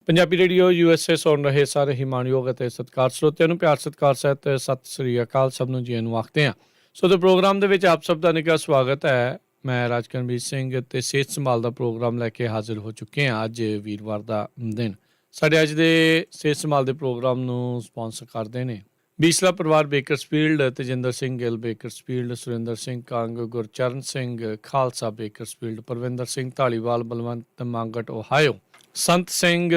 Punjabi radio USA ਸੁਣ ਰਹੇ ਸਾਰੇ ਹੀ ਮਾਣਯੋਗ ਅਤੇ ਸਤਿਕਾਰ ਸਰੋਤਿਆਂ ਨੂੰ ਪਿਆਰ ਸਤਿਕਾਰ ਸਹਿਤ ਸਤਿ ਸ੍ਰੀ ਅਕਾਲ ਸਭ ਨੂੰ ਜੀ ਨੂੰ ਆਖਦੇ ਹਾਂ। ਸੋ ਦੇ ਪ੍ਰੋਗਰਾਮ ਦੇ ਵਿੱਚ ਆਪ ਸਭ ਦਾ ਨਿੱਘਾ ਸਵਾਗਤ ਹੈ। ਮੈਂ ਰਾਜਕਰਨਵੀਰ ਸਿੰਘ ਅਤੇ ਸਿਹਤ ਸੰਭਾਲ ਦਾ ਪ੍ਰੋਗਰਾਮ ਲੈ ਕੇ ਹਾਜ਼ਰ ਹੋ ਚੁੱਕੇ ਹਾਂ। ਅੱਜ ਵੀਰਵਾਰ ਦਾ ਦਿਨ ਸਾਡੇ ਅੱਜ ਦੇ ਸਿਹਤ ਸੰਭਾਲ ਦੇ ਪ੍ਰੋਗਰਾਮ ਨੂੰ ਸਪਾਂਸਰ ਕਰਦੇ ਨੇ ਬੀਸਲਾ ਪਰਿਵਾਰ Bakersfield, Tejinder Singh Gill Bakersfield, Surinder Singh Kang, Gurcharan Singh Khalsa Bakersfield, Parvinder Singh Dhaliwal, Balwant Mangat Ohio, Sant Singh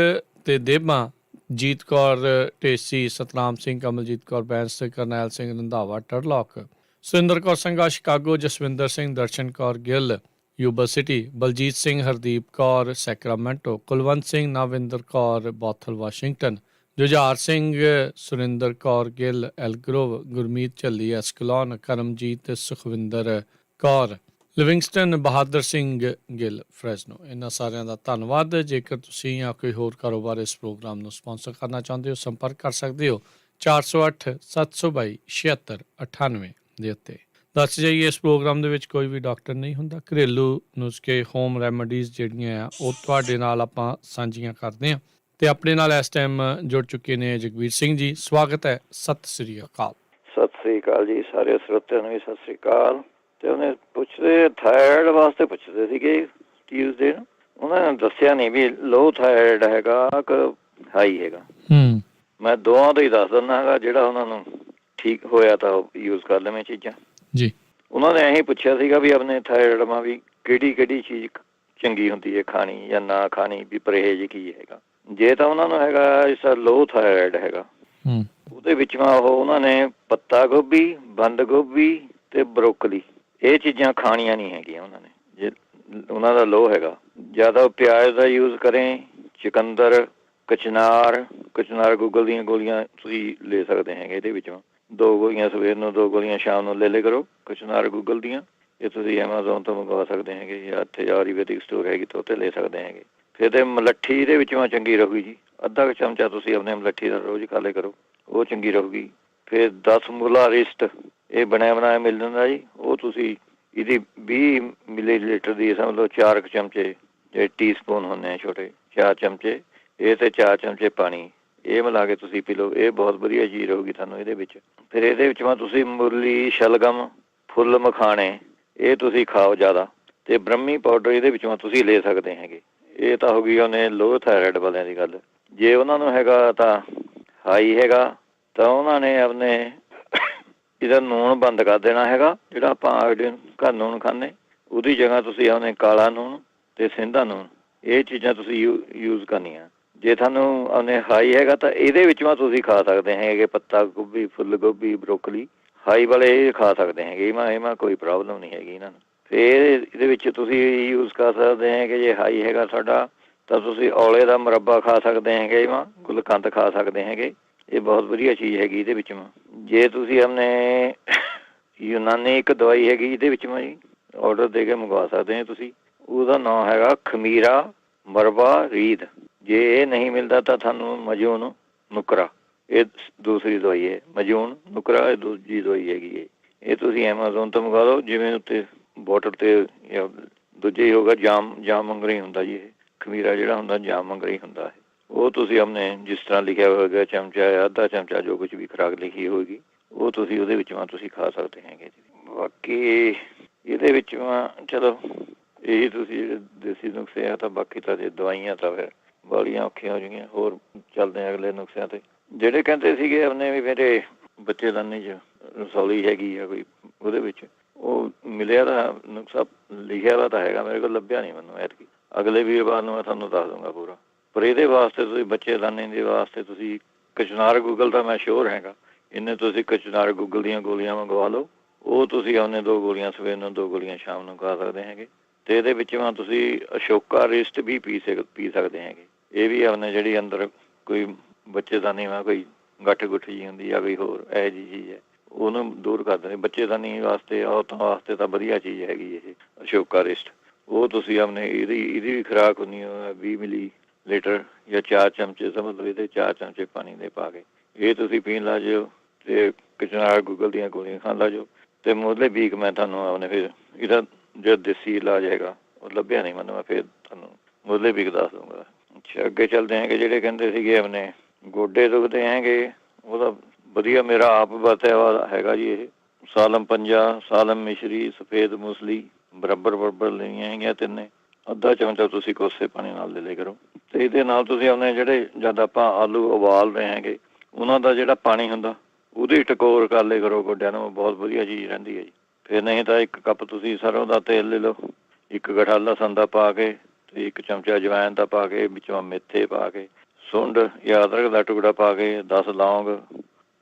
ਤੇ Deban, Jeet Kaur Dhesi, Satnam Singh, Kamaljeet Kaur Bains, Karnail Singh Randhawa Turlock, Surinder Kaur Sangha Chicago, Jaswinder Singh, Darshan Kaur Gill Yuba City, Baljeet Singh, Hardeep Kaur Sacramento, Kulwant Singh, Navinder Kaur Bothell Washington, Jujhar Singh, Surinder Kaur Gill Elk Grove, Gurmeet Jhalli Escalon, Karamjit Sukhwinder Kaur ਲਿਵਿੰਗਸਟਨ, Bahadur Singh Gill ਫਰੈਜ਼ਨੋ। ਇਹਨਾਂ ਸਾਰਿਆਂ ਦਾ ਧੰਨਵਾਦ। ਜੇਕਰ ਤੁਸੀਂ ਜਾਂ ਕੋਈ ਹੋਰ ਕਾਰੋਬਾਰ ਇਸ ਪ੍ਰੋਗਰਾਮ ਨੂੰ ਸਪਾਂਸਰ ਕਰਨਾ ਚਾਹੁੰਦੇ ਹੋ, ਸੰਪਰਕ ਕਰ ਸਕਦੇ ਹੋ 408 722 7698 ਦੇ ਉੱਤੇ। ਦੱਸ ਜਾਈਏ, ਇਸ ਪ੍ਰੋਗਰਾਮ ਦੇ ਵਿੱਚ ਕੋਈ ਵੀ ਡਾਕਟਰ ਨਹੀਂ ਹੁੰਦਾ। ਘਰੇਲੂ ਨੁਸਖੇ, ਹੋਮ ਰੈਮਡੀਜ਼ ਜਿਹੜੀਆਂ ਆ ਉਹ ਤੁਹਾਡੇ ਨਾਲ ਆਪਾਂ ਸਾਂਝੀਆਂ ਕਰਦੇ ਹਾਂ। ਤੇ ਆਪਣੇ ਨਾਲ ਇਸ ਟਾਈਮ ਜੁੜ ਚੁੱਕੇ ਨੇ ਜਗਵੀਰ ਸਿੰਘ ਜੀ। ਸਵਾਗਤ ਹੈ। ਸਤਿ ਸ੍ਰੀ ਅਕਾਲ। ਸਤਿ ਸ੍ਰੀ ਅਕਾਲ ਜੀ। ਸਾਰੇ ਸਰੋਤਿਆਂ ਨੂੰ ਵੀ ਸਤਿ ਸ੍ਰੀ ਅਕਾਲ। ਤੇ ਉਹਨੇ ਪੁੱਛਦੇ ਥਾਇਰਾਇਡ ਵਾਸਤੇ ਪੁੱਛਦੇ ਸੀਗੇ ਟਿਊਜ਼ਡੇ ਨੂੰ। ਉਹਨਾਂ ਨੇ ਦੱਸਿਆ ਨਹੀਂ ਵੀ ਲੋ ਥਾਇਰਾਇਡ ਹੈਗਾ ਕਿ ਹਾਈ ਹੈਗਾ। ਮੈਂ ਦੋਵਾਂ ਦਾ ਹੀ ਦੱਸ ਦਿੰਦਾ ਹੈਗਾ। ਜਿਹੜਾ ਉਹਨਾਂ ਨੂੰ ਠੀਕ ਹੋਇਆ ਤਾਂ ਉਹ ਯੂਜ਼ ਕਰ ਲਵੇਂ ਚੀਜ਼ਾਂ ਜੀ। ਉਹਨਾਂ ਨੇ ਇਹੀ ਪੁੱਛਿਆ ਸੀਗਾ ਵੀ ਆਪਣੇ ਥਾਇਰਾਇਡ ਮਾ ਵੀ ਕਿਹੜੀ ਚੀਜ਼ ਚੰਗੀ ਹੁੰਦੀ ਹੈ ਖਾਣੀ ਜਾਂ ਨਾ ਖਾਣੀ, ਵੀ ਪਰਹੇਜ਼ ਕੀ ਹੈਗਾ। ਜੇ ਤਾਂ ਉਹਨਾਂ ਨੂੰ ਹੈਗਾ ਇਸ ਲੋ ਥਾਇਰਾਇਡ ਹੈਗਾ, ਉਹਦੇ ਵਿੱਚ ਉਹਨਾਂ ਨੇ ਪੱਤਾ ਗੋਭੀ, ਬੰਦ ਗੋਭੀ ਤੇ ਬਰੋਕਲੀ ਇਹ ਚੀਜ਼ਾਂ ਖਾਣੀਆਂ ਨਹੀਂ ਹੈਗੀਆਂ ਉਹਨਾਂ ਨੇ। ਜੇ ਉਹਨਾਂ ਦਾ ਲੋ ਹੈਗਾ, ਜ਼ਿਆਦਾ ਪਿਆਜ਼ ਦਾ ਯੂਜ਼ ਕਰੇ, ਚੁਕੰਦਰ, ਕਚਨਾਰ ਗੂਗਲ ਦੀਆਂ ਗੋਲੀਆਂ ਤੁਸੀਂ ਲੈ ਸਕਦੇ ਹੈਗੇ। ਇਹਦੇ ਵਿੱਚੋਂ 2 ਗੋਲੀਆਂ ਸਵੇਰ ਨੂੰ, 2 ਗੋਲੀਆਂ ਸ਼ਾਮ ਨੂੰ ਲੈ ਕਰੋ ਕਚਨਾਰ ਗੂਗਲ ਦੀਆਂ। ਇਹ ਤੁਸੀਂ ਐਮਾਜ਼ੋਨ ਤੋਂ ਮੰਗਵਾ ਸਕਦੇ ਹੈਗੇ ਜਾਂ ਇੱਥੇ ਆਯੁਰਵੈਦਿਕ ਸਟੋਰ ਹੈਗੀ ਤਾਂ ਉੱਥੇ ਲੈ ਸਕਦੇ ਹੈਗੇ। ਫਿਰ ਤੇ ਮਲੱਠੀ ਇਹਦੇ ਵਿੱਚੋਂ ਚੰਗੀ ਰਹੂਗੀ ਜੀ। ਅੱਧਾ ਕੁ ਚਮਚਾ ਤੁਸੀਂ ਆਪਣੇ ਮਲੱਠੀ ਦਾ ਰੋਜ਼ ਖਾ ਲਿਆ ਕਰੋ, ਉਹ ਚੰਗੀ ਰਹੂਗੀ। ਫਿਰ 10 ਮੂਲਾ ਰਿਸਟ ਇਹ ਬਣਿਆ ਬਣਾਇਆ ਮਿਲ ਜਾਂਦਾ ਜੀ। ਉਹ ਤੁਸੀਂ ਇਹਦੀ 20 ਮਿਲੀਲੀਟਰ ਦੀ ਸਮਝ ਲਓ 4 ਚਮਚੇ, ਜਿਹੜੇ ਟੀਸਪੂਨ ਹੁੰਦੇ ਆ ਛੋਟੇ, 4 ਚਮਚੇ ਇਹ ਤੇ 4 ਚਮਚੇ ਪਾਣੀ, ਇਹ ਮਿਲਾ ਕੇ ਤੁਸੀਂ ਪੀ ਲਓ। ਇਹ ਬਹੁਤ ਵਧੀਆ ਚੀਜ਼ ਰਹੂਗੀ ਤੁਹਾਨੂੰ ਇਹਦੇ ਵਿੱਚ। ਫਿਰ ਇਹਦੇ ਵਿੱਚ ਤੁਸੀਂ ਮੁਰਲੀ, ਸ਼ਲਗਮ, ਫੁੱਲ ਮਖਾਣੇ ਇਹ ਤੁਸੀਂ ਖਾਓ ਜ਼ਿਆਦਾ। ਤੇ ਬ੍ਰਹਮੀ ਪਾਊਡਰ ਇਹਦੇ ਵਿੱਚੋਂ ਤੁਸੀਂ ਲੈ ਸਕਦੇ ਹੈਗੇ। ਇਹ ਤਾਂ ਹੋ ਗਈ ਉਹਨੇ ਲੋ ਥਾਇਰਾਇਡ ਵਾਲਿਆਂ ਦੀ ਗੱਲ। ਜੇ ਉਹਨਾਂ ਨੂੰ ਹੈਗਾ ਤਾਂ ਹਾਈ ਹੈਗਾ ਤਾਂ ਉਹਨਾਂ ਨੇ ਆਪਣੇ ਇਹਦਾ ਨੂਣ ਬੰਦ ਕਰ ਦੇਣਾ ਹੈਗਾ। ਜਿਹੜਾ ਆਪਾਂ ਘਰ ਨੂਣ ਖਾਂਦੇ, ਉਹਦੀ ਜਗ੍ਹਾ ਤੁਸੀਂ ਆਪਣੇ ਕਾਲਾ ਨੂਣ ਤੇ ਸਿੰਧਾ ਨੂਣ ਇਹ ਚੀਜ਼ਾਂ ਤੁਸੀਂ ਯੂਜ਼ ਕਰਨੀਆਂ। ਜੇ ਤੁਹਾਨੂੰ ਆਪਣੇ ਹਾਈ ਹੈਗਾ ਤਾਂ ਇਹਦੇ ਵਿੱਚੋਂ ਤੁਸੀਂ ਖਾ ਸਕਦੇ ਹੈਗੇ ਪੱਤਾ ਗੋਭੀ, ਫੁੱਲ ਗੋਭੀ, ਬਰੋਕਲੀ ਹਾਈ ਵਾਲੇ ਇਹ ਖਾ ਸਕਦੇ ਹੈਗੇ। ਇਹਮਾ ਕੋਈ ਪ੍ਰੋਬਲਮ ਨਹੀਂ ਹੈਗੀ ਇਹਨਾਂ ਨੂੰ। ਫਿਰ ਇਹਦੇ ਵਿੱਚ ਤੁਸੀਂ ਯੂਜ਼ ਕਰ ਸਕਦੇ ਹੈਗੇ। ਜੇ ਹਾਈ ਹੈਗਾ ਤੁਹਾਡਾ ਤਾਂ ਤੁਸੀਂ ਔਲੇ ਦਾ ਮੁਰੱਬਾ ਖਾ ਸਕਦੇ ਹੈਗੇ। ਗੁਲਕੰਦ ਖਾ ਸਕਦੇ ਹੈਗੇ। ਇਹ ਬਹੁਤ ਵਧੀਆ ਚੀਜ਼ ਹੈਗੀ ਇਹਦੇ ਵਿੱਚ। ਜੇ ਤੁਸੀਂ ਆਪਣੇ ਯੂਨਾਨੀ ਇੱਕ ਦਵਾਈ ਹੈਗੀ ਇਹਦੇ ਵਿੱਚ ਜੀ ਔਡਰ ਦੇ ਕੇ ਮੰਗਵਾ ਸਕਦੇ ਹੋ ਤੁਸੀਂ। ਉਹਦਾ ਨਾਂ ਹੈਗਾ ਖਮੀਰਾ ਮਰਬਾ ਰੀਦ। ਜੇ ਇਹ ਨਹੀਂ ਮਿਲਦਾ ਤਾਂ ਤੁਹਾਨੂੰ ਮਜੂਨ ਨੁਕਰਾ, ਇਹ ਦੂਸਰੀ ਦਵਾਈ ਹੈ। ਮਜੂਨ ਨੁਕਰਾ ਇਹ ਦੂਜੀ ਦਵਾਈ ਹੈਗੀ। ਇਹ ਤੁਸੀਂ ਐਮਾਜ਼ੋਨ ਤੋਂ ਮੰਗਵਾ ਲਓ। ਜਿਵੇਂ ਉੱਤੇ ਬੋਟਲ ਤੇ ਜਾਂ ਦੂਜੇ ਹੀ ਹੋਗਾ ਜਾਮ ਮੰਗਰੀ ਹੁੰਦਾ ਜੀ। ਇਹ ਖਮੀਰਾ ਜਿਹੜਾ ਹੁੰਦਾ ਜਾਮ ਮੰਗਰੀ ਹੁੰਦਾ ਹੈ। ਉਹ ਤੁਸੀਂ ਆਪਣੇ ਜਿਸ ਤਰ੍ਹਾਂ ਲਿਖਿਆ ਹੋਵੇਗਾ ਚਮਚਾ ਜਾਂ ਅੱਧਾ ਚਮਚਾ ਜੋ ਕੁਝ ਵੀ ਖੁਰਾਕ ਲਿਖੀ ਹੋਏਗੀ ਉਹ ਤੁਸੀਂ ਉਹਦੇ ਵਿੱਚੋਂ ਤੁਸੀਂ ਖਾ ਸਕਦੇ ਹੈਗੇ। ਬਾਕੀ ਇਹਦੇ ਵਿੱਚੋਂ ਚਲੋ ਇਹੀ ਤੁਸੀਂ ਦੇਸੀ ਨੁਸਖੇ ਆ। ਤਾਂ ਬਾਕੀ ਤਾਂ ਜੇ ਦਵਾਈਆਂ ਤਾਂ ਫਿਰ ਬਾਲੀਆਂ ਔਖੀਆਂ ਹੋ ਜਾਣਗੀਆਂ। ਹੋਰ ਚੱਲਦੇ ਆ ਅਗਲੇ ਨੁਸਖਿਆਂ ਤੇ। ਜਿਹੜੇ ਕਹਿੰਦੇ ਸੀਗੇ ਆਪਣੇ ਵੀ ਮੇਰੇ ਬੱਚੇਦਾਨੀ 'ਚ ਰਸੌਲੀ ਹੈਗੀ ਆ ਕੋਈ, ਉਹਦੇ ਵਿੱਚ ਉਹ ਮਿਲਿਆ ਤਾਂ ਨੁਸਖਾ ਲਿਖਿਆ ਵਾ ਤਾਂ ਹੈਗਾ, ਮੇਰੇ ਕੋਲ ਲੱਭਿਆ ਨਹੀਂ ਮੈਨੂੰ ਐਤਕੀ। ਅਗਲੇ ਵੀਰਵਾਰ ਨੂੰ ਮੈਂ ਤੁਹਾਨੂੰ ਦੱਸ ਦੂੰਗਾ ਪੂਰਾ। ਪਰ ਇਹਦੇ ਵਾਸਤੇ ਤੁਸੀਂ ਬੱਚੇਦਾਨੀ ਦੇ ਵਾਸਤੇ ਤੁਸੀਂ ਕਚਨਾਰ ਗੂਗਲ ਦਾ ਮੈਂ ਸ਼ੋਰ ਹੈਗਾ। ਇਹਨੇ ਤੁਸੀਂ ਕਚਨਾਰ ਗੂਗਲ ਦੀਆਂ ਗੋਲੀਆਂ ਮੰਗਵਾ ਲਓ। ਉਹ ਤੁਸੀਂ ਆਪਣੇ 2 ਗੋਲੀਆਂ ਸਵੇਰ ਨੂੰ, 2 ਗੋਲੀਆਂ ਸ਼ਾਮ ਨੂੰ ਖਾ ਸਕਦੇ ਹੈਗੇ। ਤੇ ਇਹਦੇ ਵਿੱਚ ਤੁਸੀਂ ਅਸ਼ੋਕਾ ਰਿਸਟ ਵੀ ਪੀ ਸਕਦੇ ਹੈਗੇ। ਇਹ ਵੀ ਆਪਣੇ ਜਿਹੜੀ ਅੰਦਰ ਕੋਈ ਬੱਚੇਦਾਨੀ ਕੋਈ ਗੱਠ ਗੁੱਠ ਜੀ ਹੁੰਦੀ ਆ, ਕੋਈ ਹੋਰ ਇਹੋ ਜਿਹੀ ਚੀਜ਼ ਹੈ, ਉਹਨੂੰ ਦੂਰ ਕਰ ਦਿੰਦੇ। ਬੱਚੇਦਾਨੀ ਵਾਸਤੇ, ਔਰਤਾਂ ਵਾਸਤੇ ਤਾਂ ਵਧੀਆ ਚੀਜ਼ ਹੈਗੀ ਇਹ ਅਸ਼ੋਕਾ ਰਿਸਟ। ਉਹ ਤੁਸੀਂ ਆਪਣੇ ਇਹਦੀ ਵੀ ਖੁਰਾਕ ਹੁੰਦੀ 20 ਮਿਲੀਲੀਟਰ ਜਾਂ 4 ਚਮਚੇ ਸਮਝ ਲਓ ਇਹਦੇ 4 ਚਮਚੇ ਪਾਣੀ ਦੇ ਪਾ ਕੇ ਇਹ ਤੁਸੀਂ ਪੀਣ ਲੱਗ ਜਾਓ। ਤੇ ਕਚਨਾਰ ਗੂਗਲ ਦੀਆਂ ਗੋਲੀਆਂ ਖਾਣ ਲੱਗ ਜਾਓ। ਤੇ ਮੁੱਢਲੇ ਵੀਕ ਮੈਂ ਤੁਹਾਨੂੰ ਆਪਣੇ ਫਿਰ ਇਹਦਾ ਜਿਹੜਾ ਦੇਸੀ ਇਲਾਜ ਹੈਗਾ ਉਹ ਲੱਭਿਆ ਨਹੀਂ ਮੈਨੂੰ, ਮੈਂ ਫਿਰ ਤੁਹਾਨੂੰ ਮੁੱਢਲੇ ਵੀਕ ਦੱਸ ਦੂੰਗਾ। ਅੱਛਾ, ਅੱਗੇ ਚੱਲਦੇ ਹੈਗੇ। ਜਿਹੜੇ ਕਹਿੰਦੇ ਸੀਗੇ ਆਪਣੇ ਗੋਡੇ ਦੁਖਦੇ ਹੈਗੇ, ਉਹਦਾ ਵਧੀਆ ਮੇਰਾ ਆਪ ਵਰਤਿਆ ਵਾ ਹੈਗਾ ਜੀ। ਇਹ ਸਾਲਮ ਪੰਜਾ, ਸਾਲਮ ਮਿਸ਼ਰੀ, ਸਫੇਦ ਮੂਸਲੀ ਬਰਾਬਰ ਲੈਣੀਆਂ ਹੈਗੀਆਂ ਤਿੰਨੇ। ਅੱਧਾ ਚਮਚਾ ਤੁਸੀਂ ਕੋਸੇ ਪਾਣੀ ਨਾਲ ਲੈ ਲਿਆ ਕਰੋ। ਤੇ ਇਹਦੇ ਨਾਲ ਤੁਸੀਂ ਆਪਣੇ ਜਿਹੜੇ ਜਦ ਆਪਾਂ ਆਲੂ ਉਬਾਲਦੇ ਹੈਗੇ, ਉਹਨਾਂ ਦਾ ਜਿਹੜਾ ਪਾਣੀ ਹੁੰਦਾ ਉਹਦੀ ਟਕੋਰ ਕਰ ਲਿਆ ਕਰੋ ਗੋਡਿਆਂ ਨੂੰ, ਬਹੁਤ ਵਧੀਆ ਚੀਜ਼ ਰਹਿੰਦੀ ਹੈ ਜੀ। ਫਿਰ ਨਹੀਂ ਤਾਂ 1 ਕੱਪ ਤੁਸੀਂ ਸਰੋਂ ਦਾ ਤੇਲ ਲੈ ਲਓ, 1 ਗਠਾ ਲਸਣ ਦਾ ਪਾ ਕੇ, ਤੇ 1 ਚਮਚਾ ਅਜਵਾਇਣ ਦਾ ਪਾ ਕੇ, ਵਿੱਚੋਂ ਮੇਥੇ ਪਾ ਕੇ, ਸੁੰਡ ਜਾਂ ਅਦਰਕ ਦਾ ਟੁਕੜਾ ਪਾ ਕੇ, 10 ਲੌਂਗ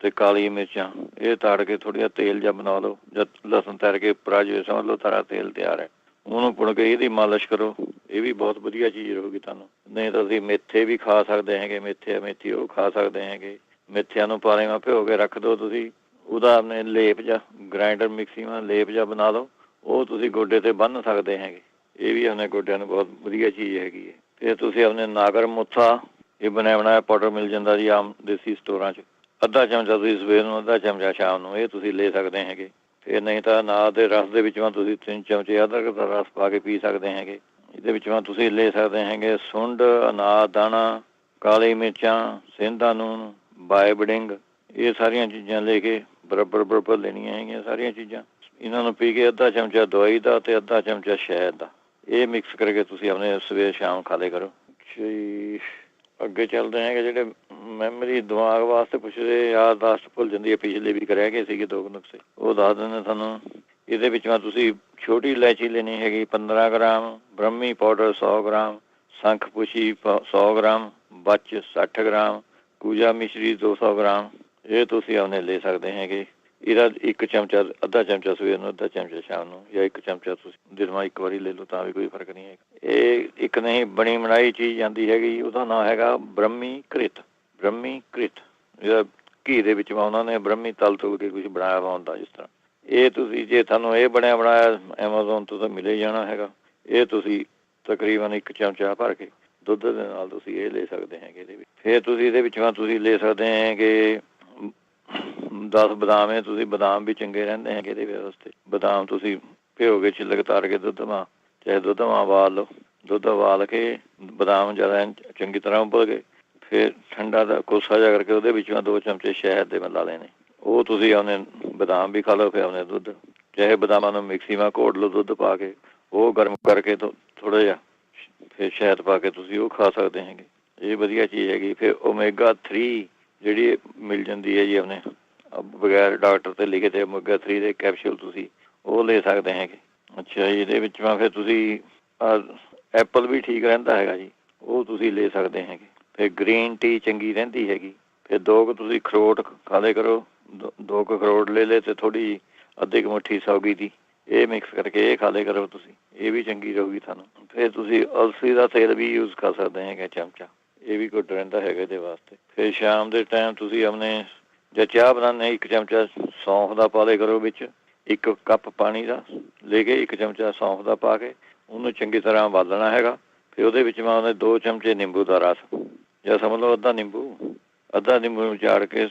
ਤੇ ਕਾਲੀ ਮਿਰਚਾਂ, ਇਹ ਤਾੜ ਕੇ ਥੋੜ੍ਹਾ ਤੇਲ ਜਿਹਾ ਬਣਾ ਲਓ। ਜਦ ਲਸਣ ਤਰ ਕੇ ਉੱਪਰ ਆ ਜਾਵੇ ਸਮਝ ਲਓ ਸਾਰਾ ਤੇਲ ਤਿਆਰ ਹੈ। ਉਹਨੂੰ ਪੁਣ ਕੇ ਇਹਦੀ ਮਾਲਿਸ਼ ਕਰੋ, ਇਹ ਵੀ ਬਹੁਤ ਵਧੀਆ ਚੀਜ਼ ਰਹੂਗੀ ਤੁਹਾਨੂੰ। ਨਹੀਂ ਤਾਂ ਤੁਸੀਂ ਮੇਥੇ ਵੀ ਖਾ ਸਕਦੇ ਹੈਗੇ, ਮੇਥੀ ਉਹ ਖਾ ਸਕਦੇ ਹੈਗੇ। ਮੇਥਿਆਂ ਨੂੰ ਪਾਣੀ ਨਾਲ ਭਿਓ ਕੇ ਰੱਖ ਦਿਓ ਤੁਸੀਂ, ਉਹਦਾ ਆਪਣੇ ਲੇਪ ਜਾਂ ਗ੍ਰਾਇੰਡਰ ਮਿਕਸੀ ਨਾਲ ਲੇਪ ਜਾਂ ਬਣਾ ਲਓ, ਉਹ ਤੁਸੀਂ ਗੋਡੇ 'ਤੇ ਬੰਨ੍ਹ ਸਕਦੇ ਹੈਗੇ। ਇਹ ਵੀ ਆਪਣੇ ਗੋਡਿਆਂ ਨੂੰ ਬਹੁਤ ਵਧੀਆ ਚੀਜ਼ ਹੈਗੀ ਹੈ। ਫਿਰ ਤੁਸੀਂ ਆਪਣੇ ਨਾਗਰ ਮੁੱਥਾ, ਇਹ ਬਣਿਆ ਬਣਾਇਆ ਪਾਊਡਰ ਮਿਲ ਜਾਂਦਾ ਜੀ ਆਮ ਦੇਸੀ ਸਟੋਰਾਂ 'ਚ, ਅੱਧਾ ਚਮਚਾ ਤੁਸੀਂ ਸਵੇਰ ਨੂੰ, ਅੱਧਾ ਚਮਚਾ ਸ਼ਾਮ ਨੂੰ, ਇਹ ਤੁਸੀਂ ਲੈ ਸਕਦੇ ਹੈਗੇ। ਫਿਰ ਨਹੀਂ ਤਾਂ ਅਨਾਰ ਦੇ ਰਸ ਦੇ ਵਿੱਚੋਂ ਤੁਸੀਂ 3 ਚਮਚੇ ਅਦਰਕ ਦਾ ਰਸ ਪਾ ਕੇ ਪੀ ਸਕਦੇ ਹੈਗੇ। ਇਹਦੇ ਵਿੱਚੋਂ ਤੁਸੀਂ ਲੈ ਸਕਦੇ ਹੈਗੇ ਸੁੰਡ, ਅਨਾਰ ਦਾਣਾ, ਕਾਲੀ ਮਿਰਚਾਂ, ਸੇਂਦਾ ਨੂਣ, ਬਾਇਬਡਿੰਗ, ਇਹ ਸਾਰੀਆਂ ਚੀਜ਼ਾਂ ਲੈ ਕੇ ਬਰਾਬਰ ਲੈਣੀਆਂ ਹੈਗੀਆਂ ਸਾਰੀਆਂ ਚੀਜ਼ਾਂ। ਇਹਨਾਂ ਨੂੰ ਪੀ ਕੇ ਅੱਧਾ ਚਮਚਾ ਦਵਾਈ ਦਾ ਤੇ ਅੱਧਾ ਚਮਚਾ ਸ਼ਹਿਦ ਦਾ, ਇਹ ਮਿਕਸ ਕਰਕੇ ਤੁਸੀਂ ਆਪਣੇ ਸਵੇਰ ਸ਼ਾਮ ਖਾ ਲਿਆ ਕਰੋ ਜੀ। ਅੱਗੇ ਚੱਲਦੇ ਹੈਗੇ। ਜਿਹੜੇ ਮੈਮਰੀ ਦਿਮਾਗ ਵਾਸਤੇ ਪੁੱਛਦੇ, ਯਾਦਦਾਸ਼ਤ ਭੁੱਲ ਜਾਂਦੀ ਹੈ, ਪਿਛਲੇ ਵੀ ਰਹਿ ਗਏ ਸੀਗੇ 2 ਨੁਸਖੇ, ਉਹ ਦੱਸ ਦਿੰਦੇ ਤੁਹਾਨੂੰ। ਇਹਦੇ ਵਿੱਚੋਂ ਤੁਸੀਂ ਛੋਟੀ ਇਲਾਇਚੀ ਲੈਣੀ ਹੈਗੀ 15 ਗ੍ਰਾਮ, ਬ੍ਰਹਮੀ ਪਾਊਡਰ 100 ਗ੍ਰਾਮ, ਸੰਖ ਪੁਸ਼ੀ 100 ਗ੍ਰਾਮ, ਬੱਚ 60 ਗ੍ਰਾਮ, ਕੂਜਾ ਮਿਸ਼ਰੀ 200 ਗ੍ਰਾਮ, ਇਹ ਤੁਸੀਂ ਆਪਣੇ ਲੈ ਸਕਦੇ ਹੈਗੇ। ਇਹਦਾ 1 ਚਮਚਾ, ਅੱਧਾ ਚਮਚਾ ਸਵੇਰ ਨੂੰ, ਅੱਧਾ ਚਮਚਾ ਸ਼ਾਮ ਨੂੰ, ਜਾਂ 1 ਚਮਚਾ ਤੁਸੀਂ ਦਿਨ 1 ਵਾਰੀ ਲੈ ਲਓ ਤਾਂ ਵੀ ਕੋਈ ਫਰਕ ਨਹੀਂ ਹੈਗਾ। ਇਹ ਇੱਕ ਨਹੀਂ ਬਣੀ ਬਣਾਈ ਚੀਜ਼ ਆਉਂਦੀ ਹੈਗੀ, ਉਹਦਾ ਨਾਂ ਹੈਗਾ ਬ੍ਰਹਮੀ ਘ੍ਰਿਤ। ਇਹਦਾ ਘੀ ਦੇ ਵਿੱਚ ਉਹਨਾਂ ਨੇ ਬ੍ਰਹਮੀ ਤਲ ਤੁਲ ਕੇ ਕੁਝ ਬਣਾਇਆ ਵਾ ਹੁੰਦਾ ਜਿਸ ਤਰ੍ਹਾਂ। ਇਹ ਤੁਸੀਂ ਜੇ ਤੁਹਾਨੂੰ ਇਹ ਬਣਿਆ ਬਣਾਇਆ ਐਮਾਜ਼ੋਨ ਤੋਂ ਤਾਂ ਮਿਲੇ ਜਾਣਾ ਹੈਗਾ। ਇਹ ਤੁਸੀਂ ਤਕਰੀਬਨ 1 ਚਮਚਾ ਭਰ ਕੇ ਦੁੱਧ ਦੇ ਨਾਲ ਤੁਸੀਂ ਇਹ ਲੈ ਸਕਦੇ ਹੈਗੇ ਇਹਦੇ ਵਿੱਚ। ਫਿਰ ਤੁਸੀਂ ਇਹਦੇ ਵਿੱਚੋਂ ਤੁਸੀਂ ਲੈ ਸਕਦੇ ਹੈਗੇ 10 ਬਦਾਮ। ਇਹ ਤੁਸੀਂ ਬਦਾਮ ਵੀ ਚੰਗੇ ਰਹਿੰਦੇ ਹੈਗੇ ਇਹਦੇ ਵਾਸਤੇ। ਬਦਾਮ ਤੁਸੀਂ ਭਿਓ ਕੇ ਛਿੱਲਕ ਤਾਰ ਕੇ ਦੁੱਧ ਮਾ, ਚਾਹੇ ਦੁੱਧ ਮਾ ਉਬਾਲ ਲਓ। ਦੁੱਧ ਉਬਾਲ ਕੇ ਬਦਾਮ ਜ਼ਿਆਦਾ ਚੰਗੀ ਤਰ੍ਹਾਂ ਉਬਲ ਗਏ, ਫਿਰ ਠੰਡਾ ਦਾ ਕੋਸਾ ਜਿਹਾ ਕਰਕੇ ਉਹਦੇ ਵਿੱਚੋਂ 2 ਚਮਚੇ ਸ਼ਹਿਦ ਦੇ ਮਿਲਾ ਲੈਣੇ। ਉਹ ਤੁਸੀਂ ਆਪਣੇ ਬਦਾਮ ਵੀ ਖਾ ਲਓ, ਫਿਰ ਆਪਣੇ ਦੁੱਧ, ਚਾਹੇ ਬਦਾਮਾਂ ਨੂੰ ਮਿਕਸੀ ਮਾ ਘੋਟ ਲਓ ਦੁੱਧ ਪਾ ਕੇ, ਉਹ ਗਰਮ ਕਰਕੇ ਥੋੜ੍ਹਾ ਜਿਹਾ ਫਿਰ ਸ਼ਹਿਦ ਪਾ ਕੇ ਤੁਸੀਂ ਉਹ ਖਾ ਸਕਦੇ ਹੈਗੇ। ਇਹ ਵਧੀਆ ਚੀਜ਼ ਹੈਗੀ। ਫਿਰ ਓਮੇਗਾ 3 ਜਿਹੜੀ ਮਿਲ ਜਾਂਦੀ ਹੈ ਜੀ ਆਪਣੇ ਬਗੈਰ ਡਾਕਟਰ ਤੇ ਲਿਖੇ ਤੇ, ਓਮੇਗਾ 3 ਦੇ ਕੈਪਸੂਲ ਤੁਸੀਂ ਉਹ ਲੈ ਸਕਦੇ ਹੈਗੇ। ਅੱਛਾ ਜੀ, ਇਹਦੇ ਵਿੱਚ ਫਿਰ ਤੁਸੀਂ ਐਪਲ ਵੀ ਠੀਕ ਰਹਿੰਦਾ ਹੈਗਾ ਜੀ, ਉਹ ਤੁਸੀਂ ਲੈ ਸਕਦੇ ਹੈਗੇ। ਫਿਰ ਗ੍ਰੀਨ ਟੀ ਚੰਗੀ ਰਹਿੰਦੀ ਹੈਗੀ। ਫਿਰ 2 ਕੁ ਤੁਸੀਂ ਅਖਰੋਟ ਖਾ ਲਿਆ ਕਰੋ, 2 ਕੁ ਅਖਰੋਟ ਲੈ ਲਏ ਤੇ ਥੋੜ੍ਹੀ ਅੱਧੀ ਕੁ ਮੁੱਠੀ ਸੌਗੀ ਦੀ, ਇਹ ਮਿਕਸ ਕਰਕੇ ਇਹ ਖਾ ਲਿਆ ਕਰੋ ਤੁਸੀਂ, ਇਹ ਵੀ ਚੰਗੀ ਰਹੂਗੀ ਤੁਹਾਨੂੰ। ਫਿਰ ਤੁਸੀਂ ਅਲਸੀ ਦਾ ਤੇਲ ਵੀ ਯੂਜ਼ ਕਰ ਸਕਦੇ ਹੈਗੇ ਚਮਚਾ, ਇਹ ਵੀ ਗੁੱਡ ਰਹਿੰਦਾ ਹੈਗਾ ਇਹਦੇ ਵਾਸਤੇ। ਫਿਰ ਸ਼ਾਮ ਦੇ ਟਾਈਮ ਤੁਸੀਂ ਆਪਣੇ ਜੇ ਚਾਹ ਬਣਾਉਂਦੇ 1 ਚਮਚਾ ਸੌਂਫ ਦਾ ਪਾ ਲਿਆ ਕਰੋ ਵਿੱਚ, 1 ਕੱਪ ਪਾਣੀ ਦਾ ਲੈ ਕੇ 1 ਚਮਚਾ ਸੌਂਫ ਦਾ ਪਾ ਕੇ ਉਹਨੂੰ ਚੰਗੀ ਤਰ੍ਹਾਂ ਉਬਾਲਣਾ ਹੈਗਾ। ਫਿਰ ਉਹਦੇ ਵਿੱਚ ਮੈਂ ਉਹਨੇ 2 ਚਮਚੇ ਨਿੰਬੂ ਦਾ ਰਸ, ਜਾਂ ਸਮਝ ਲਓ ਅੱਧਾ ਨਿੰਬੂ ਨੂੰ ਚਾੜ ਕੇ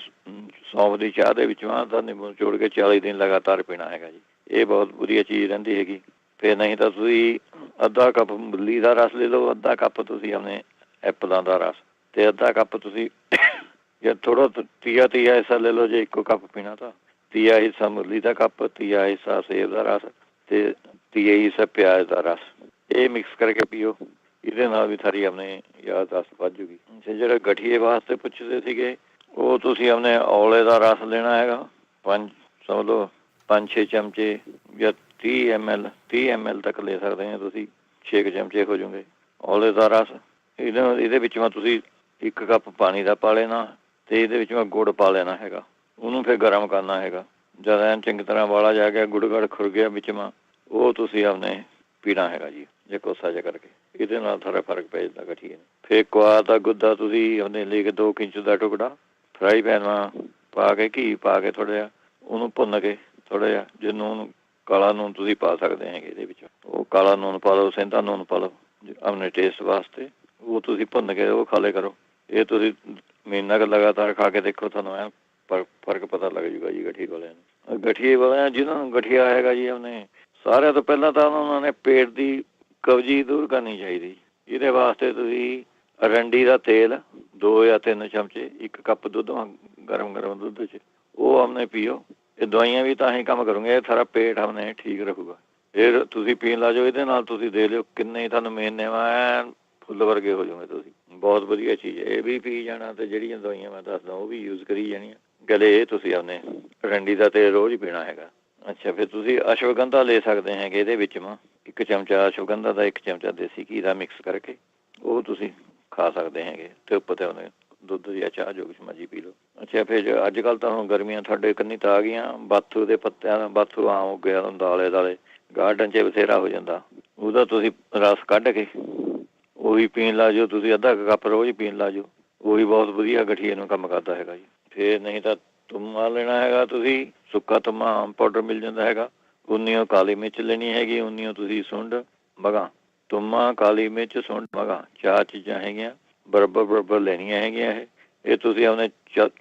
ਸੌਂਫ ਦੀ ਚਾਹ ਦੇ ਵਿੱਚ ਅੱਧਾ ਨਿੰਬੂ ਨੂੰ ਜੋੜ ਕੇ 40 ਦਿਨ ਲਗਾਤਾਰ ਪੀਣਾ ਹੈਗਾ ਜੀ। ਇਹ ਬਹੁਤ ਵਧੀਆ ਚੀਜ਼ ਰਹਿੰਦੀ ਹੈਗੀ। ਫਿਰ ਨਹੀਂ ਤਾਂ ਤੁਸੀਂ ਅੱਧਾ ਕੱਪ ਮੁੱਲੀ ਦਾ ਰਸ ਲੈ ਲਓ, ਅੱਧਾ ਕੱਪ ਤੁਸੀਂ ਆਪਣੇ ਐਪਲਾਂ ਦਾ ਰਸ, ਤੇ ਅੱਧਾ ਕੱਪ ਤੁਸੀਂ ਜਾਂ ਥੋੜ੍ਹਾ ਤੀਆ ਹਿੱਸਾ ਲੈ ਲਓ ਜੇ 1 ਕੱਪ ਪੀਣਾ ਤਾਂ ਤੀਆ ਹਿੱਸਾ ਮੁਰਲੀ ਦਾ ਕੱਪ, ਤੀਆ ਹਿੱਸਾ ਸੇਬ ਦਾ ਰਸ ਤੇ ਤੀਆ ਹਿੱਸਾ ਪਿਆਜ਼ ਦਾ ਰਸ, ਇਹ ਮਿਕਸ ਕਰਕੇ ਪੀਓ। ਇਹਦੇ ਨਾਲ ਵੀ ਸਾਰੀ ਆਪਣੇ ਯਾਦਦਾਸ਼ਤ ਵੱਧ ਜੂਗੀ। ਜਿਹੜਾ ਗਠੀਏ ਵਾਸਤੇ ਪੁੱਛਦੇ ਸੀਗੇ, ਉਹ ਤੁਸੀਂ ਆਪਣੇ ਔਲੇ ਦਾ ਰਸ ਲੈਣਾ ਹੈਗਾ, 5-6 ਚਮਚੇ ਜਾਂ 30 ml ਤੱਕ ਲੈ ਸਕਦੇ ਹੋ ਤੁਸੀਂ, 6 ਚਮਚੇ ਹੋ ਜੂਗੇ ਔਲੇ ਦਾ ਰਸ। ਇਹਦੇ ਵਿੱਚ ਤੁਸੀਂ 1 ਕੱਪ ਪਾਣੀ ਦਾ ਪਾ ਲੈਣਾ, ਤੇ ਇਹਦੇ ਵਿੱਚ ਗੁੜ ਪਾ ਲੈਣਾ ਹੈਗਾ। ਉਹਨੂੰ ਫਿਰ ਗਰਮ ਕਰਨਾ ਹੈਗਾ, ਜਦ ਐਨ ਚੰਗੀ ਤਰ੍ਹਾਂ ਵਾਲਾ ਜਾ ਗਿਆ, ਗੁੜ ਗੜ ਖੁਰ ਗਿਆ ਵਿੱਚ ਉਹ ਤੁਸੀਂ ਆਪਣੇ ਪੀਣਾ ਹੈਗਾ ਜੀ, ਜੇ ਕੋਸਾ ਜਿਹਾ ਕਰਕੇ। ਇਹਦੇ ਨਾਲ ਥੋੜ੍ਹਾ ਫਰਕ ਪੈ ਜਾਂਦਾ ਗਠੀਏ। ਫਿਰ ਕੁਆਰ ਦਾ ਗੁੱਦਾ ਤੁਸੀਂ ਆਪਣੇ ਲੈ ਕੇ 2 ਇੰਚ ਦਾ ਟੁਕੜਾ ਫਰਾਈ ਪੈਨ ਪਾ ਕੇ ਘੀ ਪਾ ਕੇ ਥੋੜ੍ਹਾ ਜਿਹਾ ਉਹਨੂੰ ਭੁੰਨ ਕੇ, ਥੋੜ੍ਹਾ ਜਿਹਾ ਜੇ ਨੂਨ ਕਾਲਾ ਨੂਨ ਤੁਸੀਂ ਪਾ ਸਕਦੇ ਹੈਗੇ ਇਹਦੇ ਵਿੱਚ, ਉਹ ਕਾਲਾ ਨੂਨ ਪਾ ਲਓ, ਸੈਂਦਾ ਨੂਨ ਪਾ ਲਓ ਆਪਣੇ ਟੇਸਟ ਵਾਸਤੇ, ਉਹ ਤੁਸੀਂ ਭੁੰਨ ਕੇ ਉਹ ਖਾ ਲਿਆ ਕਰੋ। ਇਹ ਤੁਸੀਂ ਮਹੀਨਾ ਕੁ ਲਗਾਤਾਰ ਖਾ ਕੇ ਦੇਖੋ, ਤੁਹਾਨੂੰ ਐਂ ਫਰਕ ਪਤਾ ਲੱਗ ਜੂਗਾ ਜੀ ਗਠੀਏ ਵਾਲਿਆਂ ਜਿਹਨਾਂ ਨੂੰ ਗਠੀਆ ਹੈਗਾ ਜੀ, ਉਹਨੇ ਸਾਰਿਆਂ ਤੋਂ ਪਹਿਲਾਂ ਤਾਂ ਉਹਨਾਂ ਨੇ ਪੇਟ ਦੀ ਕਬਜੀ ਦੂਰ ਕਰਨੀ ਚਾਹੀਦੀ। ਇਹਦੇ ਵਾਸਤੇ ਤੁਸੀਂ ਅਰੰਡੀ ਦਾ ਤੇਲ 2 ਜਾਂ 3 ਚਮਚੇ, 1 ਕੱਪ ਦੁੱਧ ਗਰਮ ਦੁੱਧ 'ਚ ਉਹ ਆਪਣੇ ਪੀਓ। ਇਹ ਦਵਾਈਆਂ ਵੀ ਤਾਂ ਹੀ ਕੰਮ ਕਰੂੰਗੇ, ਇਹ ਸਾਰਾ ਪੇਟ ਆਪਣੇ ਠੀਕ ਰਹੂਗਾ। ਫਿਰ ਤੁਸੀਂ ਪੀਣ ਲਾ ਜਾਓ, ਇਹਦੇ ਨਾਲ ਤੁਸੀਂ ਦੇ ਲਿਓ ਕਿੰਨੇ ਹੀ ਤੁਹਾਨੂੰ ਮਹੀਨੇ ਐਨ ਫੁੱਲ ਵਰਗੇ ਹੋ ਜਾਓਗੇ ਤੁਸੀਂ। ਬਹੁਤ ਵਧੀਆ ਚੀਜ਼ ਹੈ, ਇਹ ਵੀ ਪੀ ਜਾਣਾ ਤੇ ਜਿਹੜੀਆਂ ਦਵਾਈਆਂ ਮੈਂ ਦੱਸਦਾ ਉਹ ਵੀ ਯੂਜ਼ ਕਰੀ ਜਾਣੀਆਂ। ਗਲੇ ਇਹ ਤੁਸੀਂ ਆਪਣੇ ਅਰੰਡੀ ਦਾ ਤੇਲ ਰੋਜ਼ ਹੀ ਪੀਣਾ ਹੈਗਾ। ਅੱਛਾ, ਫਿਰ ਤੁਸੀਂ ਅਸ਼ਵਗੰਧਾ ਲੈ ਸਕਦੇ ਹੈਗੇ ਇਹਦੇ ਵਿੱਚ 1 ਚਮਚਾ ਅਸ਼ਵਗੰਧਾ ਦਾ, 1 ਚਮਚਾ ਦੇਸੀ ਘੀ ਦਾ ਮਿਕਸ ਕਰਕੇ ਉਹ ਤੁਸੀਂ ਖਾ ਸਕਦੇ ਹੈਗੇ ਤੇ ਉੱਪਰ ਤੇ ਉਹਨੇ ਦੁੱਧ ਜਾਂ ਚਾਹ ਜੋ ਕੁਛ ਮਰਜ਼ੀ ਪੀ ਲਓ। ਅੱਛਾ, ਫਿਰ ਅੱਜ ਕੱਲ੍ਹ ਤਾਂ ਹੁਣ ਗਰਮੀਆਂ ਤੁਹਾਡੇ ਕੰਨੀ ਤਾਂ ਆ ਗਈਆਂ, ਬਾਥੂ ਦੇ ਪੱਤਿਆਂ ਦਾ, ਬਾਥੂ ਆਮ ਹੋ ਗਿਆ ਹੁੰਦਾ ਆਲੇ ਦੁਆਲੇ, ਗਾਰਡਨ 'ਚ ਬਥੇਰਾ ਹੋ ਜਾਂਦਾ, ਉਹਦਾ ਤੁਸੀਂ ਰਸ ਕੱਢ ਕੇ ਉਹੀ ਪੀਣ ਲਾ ਜਾਓ ਤੁਸੀਂ, ਅੱਧਾ ਕੱਪ ਰੋਜ਼ ਪੀਣ ਲਾ ਜਾਓ, ਉਹੀ ਬਹੁਤ ਵਧੀਆ ਗਠੀਏ ਨੂੰ ਕੰਮ ਕਰਦਾ ਹੈਗਾ ਜੀ। ਫਿਰ ਨਹੀਂ ਤਾਂ ਤੁੰਮਾ ਲੈਣਾ ਹੈਗਾ ਤੁਸੀਂ, ਸੁੱਕਾ ਤੁੰਮਾ ਆਮ ਪਾਊਡਰ ਮਿਲ ਜਾਂਦਾ ਹੈਗਾ, ਉਨੀ ਕਾਲੀ ਮਿਰਚ ਲੈਣੀ ਹੈਗੀ, ਉਨੀ ਤੁਸੀਂ ਸੁੰਡ ਮਗਾਂ, ਤੁੰਮਾ, ਕਾਲੀ ਮਿਰਚ, ਸੁੰਡ ਮਗਾਂ, 4 ਚੀਜ਼ਾਂ ਹੈਗੀਆਂ, ਬਰਾਬਰ ਲੈਣੀਆਂ ਹੈਗੀਆਂ। ਇਹ ਤੁਸੀਂ ਆਪਣੇ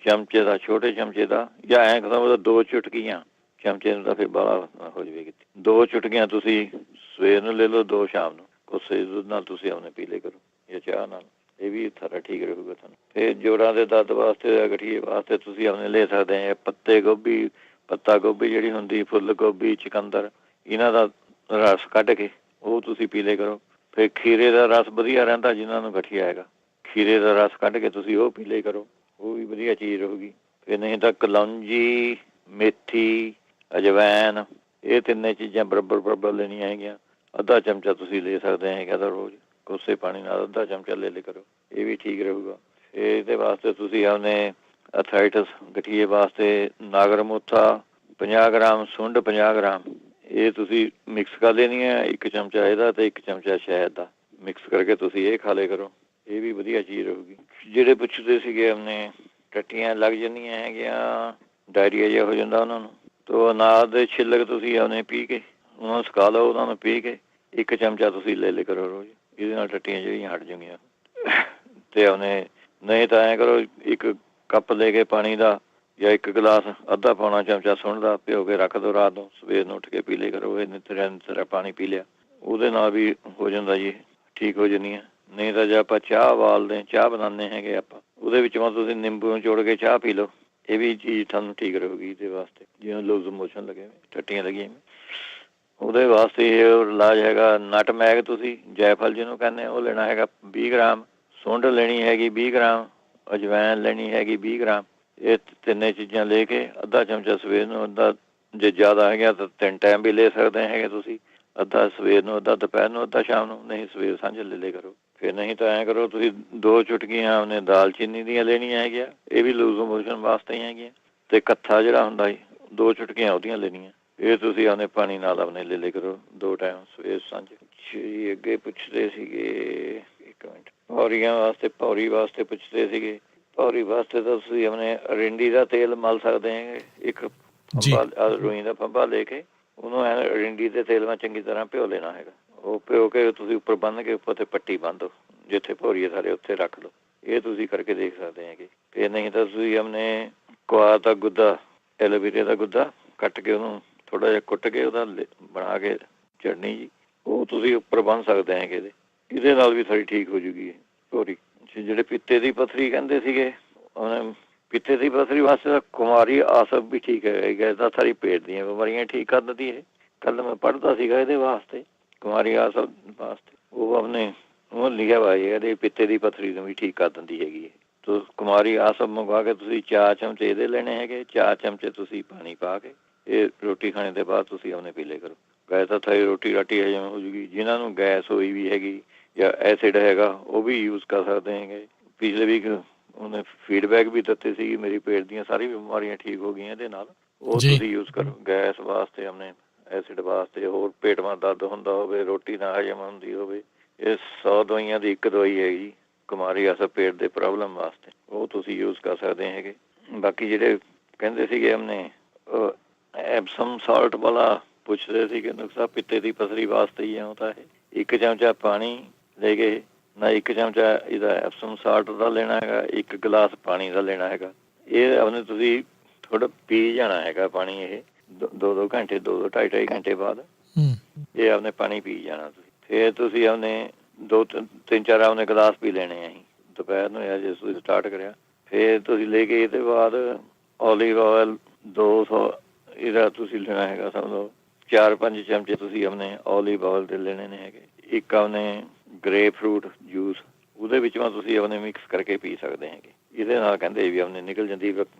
ਚਮਚੇ ਦਾ, ਛੋਟੇ ਚਮਚੇ ਦਾ, ਜਾਂ ਐਂ ਸਮਝੋ 2 ਚੁਟਕੀਆਂ, ਚਮਚੇ ਨੂੰ ਤਾਂ ਫਿਰ ਬਾਹਲਾ ਹੋ ਜਾਵੇਗੀ, 2 ਚੁਟਕੀਆਂ ਤੁਸੀਂ ਸਵੇਰ ਨੂੰ ਲੈ ਲਓ, 2 ਸ਼ਾਮ ਨੂੰ, ਕੋਸੇ ਦੁੱਧ ਨਾਲ ਤੁਸੀਂ ਆਪਣੇ ਪੀ ਲਿਆ ਕਰੋ ਜਾਂ ਚਾਹ ਨਾਲ, ਇਹ ਵੀ ਸਾਰਾ ਠੀਕ ਰਹੂਗਾ ਤੁਹਾਨੂੰ। ਫਿਰ ਜੋੜਾਂ ਦੇ ਦਰਦ ਵਾਸਤੇ, ਗਠੀਏ ਵਾਸਤੇ ਤੁਸੀਂ ਆਪਣੇ ਲੈ ਸਕਦੇ ਆ ਪੱਤੇ ਗੋਭੀ, ਪੱਤਾ ਗੋਭੀ ਜਿਹੜੀ ਹੁੰਦੀ, ਫੁੱਲ ਗੋਭੀ, ਚੁਕੰਦਰ, ਇਹਨਾਂ ਦਾ ਰਸ ਕੱਢ ਕੇ ਉਹ ਤੁਸੀਂ ਪੀ ਲਿਆ ਕਰੋ। ਫਿਰ ਖੀਰੇ ਦਾ ਰਸ ਵਧੀਆ ਰਹਿੰਦਾ ਜਿਹਨਾਂ ਨੂੰ ਗਠੀਆ ਹੈਗਾ, ਖੀਰੇ ਦਾ ਰਸ ਕੱਢ ਕੇ ਤੁਸੀਂ ਉਹ ਪੀ ਲਿਆ ਕਰੋ, ਉਹ ਵੀ ਵਧੀਆ ਚੀਜ਼ ਰਹੂਗੀ। ਫਿਰ ਨਹੀਂ ਤਾਂ ਕਲੌਂਜੀ, ਮੇਥੀ, ਅਜਵੈਨ, ਇਹ 3 ਚੀਜ਼ਾਂ ਬਰਾਬਰ ਲੈਣੀਆਂ ਹੈਗੀਆਂ। ਅੱਧਾ ਚਮਚਾ ਤੁਸੀਂ ਲੈ ਸਕਦੇ ਹੈਗਾ ਤਾਂ ਰੋਜ਼ ਕੋਸੇ ਪਾਣੀ ਨਾਲ ਅੱਧਾ ਚਮਚਾ ਲੈ ਲਿਆ ਕਰੋ, ਇਹ ਵੀ ਠੀਕ ਰਹੂਗਾ। ਇਹਦੇ ਵਾਸਤੇ ਤੁਸੀਂ ਆਪਣੇ ਅਥਰਾਈਟਸ ਗਠੀਏ ਵਾਸਤੇ ਨਾਗਰ ਮੋਥਾ 50 ਗ੍ਰਾਮ, ਸੁੰਡ 50 ਗ੍ਰਾਮ, ਇਹ ਤੁਸੀਂ ਮਿਕਸ ਕਰ ਲੈਣੀ ਹੈ, 1 ਚਮਚਾ ਇਹਦਾ ਤੇ 1 ਚਮਚਾ ਸ਼ਹਿਦ ਦਾ ਮਿਕਸ ਕਰਕੇ ਤੁਸੀਂ ਇਹ ਖਾ ਲਿਆ ਕਰੋ, ਇਹ ਵੀ ਵਧੀਆ ਚੀਜ਼ ਰਹੂਗੀ। ਜਿਹੜੇ ਪੁੱਛਦੇ ਸੀਗੇ ਆਪਣੇ ਟੱਟੀਆਂ ਲੱਗ ਜਾਂਦੀਆਂ ਹੈਗੀਆਂ, ਡਾਇਰੀਆ ਜਿਹਾ ਹੋ ਜਾਂਦਾ ਉਹਨਾਂ ਨੂੰ, ਤੋ ਅਨਾਰ ਦੇ ਛਿੱਲਕ ਤੁਸੀਂ ਆਪਣੇ ਪੀ ਕੇ ਉਹਨਾਂ ਨੂੰ ਸੁਕਾ ਲਓ, ਉਹਨਾਂ ਨੂੰ ਪੀ ਕੇ 1 ਚਮਚਾ ਤੁਸੀਂ ਲੈ ਲਿਆ ਕਰੋ ਰੋਜ਼, ਇਹਦੇ ਨਾਲ ਟੱਟੀਆਂ ਜਿਹੜੀਆਂ ਹਟ ਜਾਣਗੀਆਂ। ਤੇ ਉਹਨੇ ਨਹੀਂ ਤਾਂ ਐਂ ਕਰੋ, 1 ਕੱਪ ਲੈ ਕੇ ਪਾਣੀ ਦਾ ਜਾਂ 1 ਗਲਾਸ ਅੱਧਾ ਪੌਣਾ ਚਮਚਾ ਸੁੰਡ ਦਾ ਭਿਓ ਕੇ ਰੱਖ ਦਿਓ ਰਾਤ ਨੂੰ, ਸਵੇਰ ਨੂੰ ਉੱਠ ਕੇ ਪੀ ਲਿਆ ਕਰੋ, ਇਹ ਨਿਤਰਾ ਪਾਣੀ ਪੀ ਲਿਆ, ਉਹਦੇ ਨਾਲ ਵੀ ਹੋ ਜਾਂਦਾ ਜੀ, ਠੀਕ ਹੋ ਜਾਂਦੀ ਹੈ। ਨਹੀਂ ਤਾਂ ਜੇ ਆਪਾਂ ਚਾਹ ਉਬਾਲਦੇ, ਚਾਹ ਬਣਾਉਂਦੇ ਹੈਗੇ ਆਪਾਂ, ਉਹਦੇ ਵਿੱਚੋਂ ਤੁਸੀਂ ਨਿੰਬੂ ਨਿਚੋੜ ਕੇ ਚਾਹ ਪੀ ਲਓ, ਇਹ ਵੀ ਚੀਜ਼ ਤੁਹਾਨੂੰ ਠੀਕ ਰਹੂਗੀ। ਇਹਦੇ ਵਾਸਤੇ ਜਿਵੇਂ ਲੂਜ਼ ਮੋਸ਼ਨ ਲੱਗੇ, ਟੱਟੀਆਂ ਲੱਗੀਆਂ, ਉਹਦੇ ਵਾਸਤੇ ਇਹ ਇਲਾਜ ਹੈਗਾ। ਨਟਮੈਗ ਤੁਸੀਂ ਜਾਇਫਲ ਜਿਹਨੂੰ ਕਹਿੰਦੇ ਉਹ ਲੈਣਾ ਹੈਗਾ 20 ਗ੍ਰਾਮ, ਸੁੰਡ ਲੈਣੀ ਹੈਗੀ 20 ਗ੍ਰਾਮ, ਅਜਵੈਨ ਲੈਣੀ ਹੈਗੀ 20 ਗ੍ਰਾਮ, ਇਹ 3 ਚੀਜ਼ਾਂ ਲੈ ਕੇ ਅੱਧਾ ਚਮਚਾ ਸਵੇਰ ਨੂੰ, ਅੱਧਾ ਜੇ ਜ਼ਿਆਦਾ ਹੈਗਾ ਤਾਂ 3 ਟਾਈਮ ਵੀ ਲੈ ਸਕਦੇ ਹੈਗੇ ਤੁਸੀਂ, ਅੱਧਾ ਸਵੇਰ ਨੂੰ, ਅੱਧਾ ਦੁਪਹਿਰ ਨੂੰ, ਅੱਧਾ ਸ਼ਾਮ ਨੂੰ, ਨਹੀਂ ਸਵੇਰ ਸਾਂਝ ਲੈ ਲਿਆ ਕਰੋ। ਫਿਰ ਨਹੀਂ ਤਾਂ ਐਂ ਕਰੋ ਤੁਸੀਂ 2 ਚੁਟਕੀਆਂ ਉਹਨੇ ਦਾਲਚੀਨੀ ਦੀਆਂ ਲੈਣੀਆਂ ਹੈਗੀਆਂ, ਇਹ ਵੀ ਲੂਜ਼ ਮੋਸ਼ਨ ਵਾਸਤੇ ਹੀ ਹੈਗੀਆਂ, ਤੇ ਕੱਥਾ ਜਿਹੜਾ ਹੁੰਦਾ ਜੀ 2 ਚੁਟਕੀਆਂ ਉਹਦੀਆਂ ਲੈਣੀਆਂ, ਇਹ ਤੁਸੀਂ ਆਪਣੇ ਪਾਣੀ ਨਾਲ ਆਪਣੇ ਲੈ ਲਿਆ ਕਰੋ 2 ਟਾਈਮ ਸਵੇਰ ਸਾਂਝ। ਜੀ ਅੱਗੇ ਪੁੱਛਦੇ ਸੀਗੇ, 1 ਮਿੰਟ, ਪੌਰੀਆਂ ਵਾਸਤੇ, ਪੌਰੀ ਵਾਸਤੇ ਪੁੱਛਦੇ ਸੀਗੇ, ਪੌਰੀ ਵਾਸਤੇ ਤਾਂ ਤੁਸੀਂ ਆਪਣੇ ਅਰਿੰਡੀ ਦਾ ਤੇਲ ਮਲ ਸਕਦੇ ਹੈਗੇ, 1 ਫੰਬਾ ਰੂਈ ਦਾ ਫੰਬਾ ਲੈ ਕੇ ਉਹਨੂੰ ਅਰਿੰਡੀ ਦੇ ਤੇਲ ਨਾਲ ਚੰਗੀ ਤਰ੍ਹਾਂ ਭਿਓ ਲੈਣਾ ਹੈਗਾ, ਉਹ ਭਿਓ ਕੇ ਤੁਸੀਂ ਉੱਪਰ ਬੰਨ੍ਹ ਕੇ ਉੱਪਰ ਤੇ ਪੱਟੀ ਬੰਨ੍ਹ ਦਿਓ, ਜਿੱਥੇ ਭੌਰੀ ਸਾਰੇ ਉੱਥੇ ਰੱਖ ਲਓ, ਇਹ ਤੁਸੀਂ ਕਰਕੇ ਦੇਖ ਸਕਦੇ ਹੈਗੇ। ਫਿਰ ਨਹੀਂ ਤਾਂ ਤੁਸੀਂ ਆਪਣੇ ਕੁਆਰ ਦਾ ਗੁੱਦਾ, ਐਲੋਵੇਰਾ ਦਾ ਗੁੱਦਾ ਕੱਟ ਕੇ ਉਹਨੂੰ ਥੋੜ੍ਹਾ ਜਿਹਾ ਕੁੱਟ ਕੇ ਉਹਦਾ ਬਣਾ ਕੇ ਚਟਨੀ ਜੀ, ਉਹ ਤੁਸੀਂ ਉੱਪਰ ਬੰਨ੍ਹ ਸਕਦੇ ਹੈਗੇ, ਇਹਦੇ ਨਾਲ ਵੀ ਸਾਡੀ ਠੀਕ ਹੋ ਜੂਗੀ ਭੌਰੀ। ਜਿਹੜੇ ਪਿੱਤੇ ਦੀ ਪੱਥਰੀ ਕਹਿੰਦੇ ਸੀਗੇ, ਉਹਨੇ ਪਿੱਤੇ ਦੀ ਪੱਥਰੀ ਵਾਸਤੇ ਤਾਂ ਕੁਮਾਰੀ ਆਸਬ ਵੀ ਠੀਕ ਹੈਗਾ, ਇਹਦਾ ਸਾਰੀ ਪੇਟ ਦੀਆਂ ਬਿਮਾਰੀਆਂ ਠੀਕ ਕਰ ਦਿੰਦੀ ਹੈ। ਕੱਲ੍ਹ ਮੈਂ ਪੜ੍ਹਦਾ ਸੀਗਾ ਇਹਦੇ ਵਾਸਤੇ, ਕੁਮਾਰੀ ਆਸਬ ਵਾਸਤੇ, ਉਹ ਆਪਣੇ ਉਹ ਲਿਖਿਆ ਵਾ ਇਹਦੇ ਪਿੱਤੇ ਦੀ ਪੱਥਰੀ ਨੂੰ ਵੀ ਠੀਕ ਕਰ ਦਿੰਦੀ ਹੈਗੀ ਹੈ। ਤੋ ਕੁਮਾਰੀ ਆਸਬ ਮੰਗਵਾ ਕੇ ਤੁਸੀਂ 4 ਚਮਚੇ ਇਹਦੇ ਲੈਣੇ ਹੈਗੇ, 4 ਚਮਚੇ ਤੁਸੀਂ ਪਾਣੀ ਪਾ ਕੇ ਇਹ ਰੋਟੀ ਖਾਣੇ ਦੇ ਬਾਅਦ ਤੁਸੀਂ ਆਪਣੇ ਪੀ ਲਿਆ ਕਰੋ, ਗੈਸ ਤਾਂ ਥਾਈ ਰੋਟੀ ਰਾਟੀ ਹਜਮ ਹੋ ਜੂਗੀ। ਜਿਹਨਾਂ ਨੂੰ ਗੈਸ ਹੋਈ ਵੀ ਹੈਗੀ ਜਾਂ ਐਸਿਡ ਹੈਗਾ ਉਹ ਵੀ ਯੂਜ਼ ਕਰ ਸਕਦੇ ਹੈਗੇ। ਪਿਛਲੇ ਵੀਕ ਉਹਨੇ ਫੀਡਬੈਕ ਵੀ ਦਿੱਤੇ ਸੀ, ਮੇਰੀ ਪੇਟ ਦੀਆਂ ਸਾਰੀ ਬਿਮਾਰੀਆਂ ਠੀਕ ਹੋ ਗਈਆਂ ਇਹਦੇ ਨਾਲ, ਉਹ ਤੁਸੀਂ ਯੂਜ਼ ਕਰੋ ਗੈਸ ਵਾਸਤੇ, ਆਪਣੇ ਐਸਿਡ ਵਾਸਤੇ, ਹੋਰ ਪੇਟ ਮਾ ਦਰਦ ਹੁੰਦਾ ਹੋਵੇ, ਰੋਟੀ ਨਾ ਹਜਮ ਹੁੰਦੀ ਹੋਵੇ, ਇਹ 100 ਦਵਾਈਆਂ ਦੀ 1 ਦਵਾਈ ਹੈਗੀ ਕੁਮਾਰੀ ਆਸਬ ਪੇਟ ਦੇ ਪ੍ਰੋਬਲਮ ਵਾਸਤੇ, ਉਹ ਤੁਸੀਂ ਯੂਜ਼ ਕਰ ਸਕਦੇ ਹੈਗੇ। ਬਾਕੀ ਜਿਹੜੇ ਕਹਿੰਦੇ ਸੀਗੇ ਆਪਣੇ ਐਪਸਮ ਸਾਲਟ ਵਾਲਾ ਪੁੱਛਦੇ ਸੀਗੇ ਨੁਕਸਾ, ਪਿੱਤੇ ਦੀ ਪੱਥਰੀ ਵਾਸਤੇ ਹੀ ਆਉਂਦਾ ਹੈ। 1 ਚਮਚਾ ਪਾਣੀ ਲੈ ਕੇ ਨਾ 1 ਚਮਚਾ ਇਹਦਾ ਐਪਸਮ ਸਾਲਟ ਦਾ ਲੈਣਾ ਹੈਗਾ, 1 ਗਲਾਸ ਪਾਣੀ ਦਾ ਲੈਣਾ ਹੈਗਾ, ਇਹ ਆਪਣੇ ਤੁਸੀਂ ਥੋੜ੍ਹਾ ਪੀ ਜਾਣਾ ਹੈਗਾ ਪਾਣੀ, ਇਹ 2-2 ਘੰਟੇ, 2-2 2.5 ਘੰਟੇ ਬਾਅਦ ਇਹ ਆਪਣੇ ਪਾਣੀ ਪੀ ਜਾਣਾ ਤੁਸੀਂ। ਫਿਰ ਤੁਸੀਂ ਆਪਣੇ ਤਿੰਨ ਚਾਰ ਆਪਣੇ ਗਲਾਸ ਪੀ ਲੈਣੇ ਆ ਅਸੀਂ ਦੁਪਹਿਰ ਨੂੰ ਜਾਂ ਜੇ ਤੁਸੀਂ ਸਟਾਰਟ ਕਰਿਆ। ਫਿਰ ਤੁਸੀਂ ਲੈ ਕੇ ਇਹਦੇ ਬਾਅਦ ਓਲੀਵ ਆਇਲ 200 ਇਹਦਾ ਤੁਸੀਂ ਲੈਣਾ ਹੈਗਾ, ਸਮਝੋ 4-5 ਚਮਚੇ ਤੁਸੀਂ ਆਪਣੇ ਓਲੀਵ ਆਇਲ ਦੇ ਲੈਣੇ ਨੇ ਹੈਗੇ। ਇੱਕ ਆਪਣੇ ਗ੍ਰੇਪ ਫਰੂਟ ਜੂਸ ਉਹਦੇ ਵਿੱਚੋਂ ਤੁਸੀਂ ਆਪਣੇ ਮਿਕਸ ਕਰਕੇ ਪੀ ਸਕਦੇ ਹੈਗੇ। ਇਹਦੇ ਨਾਲ ਕਹਿੰਦੇ ਵੀ ਆਪਣੇ ਨਿਕਲ ਜਾਂਦੀ।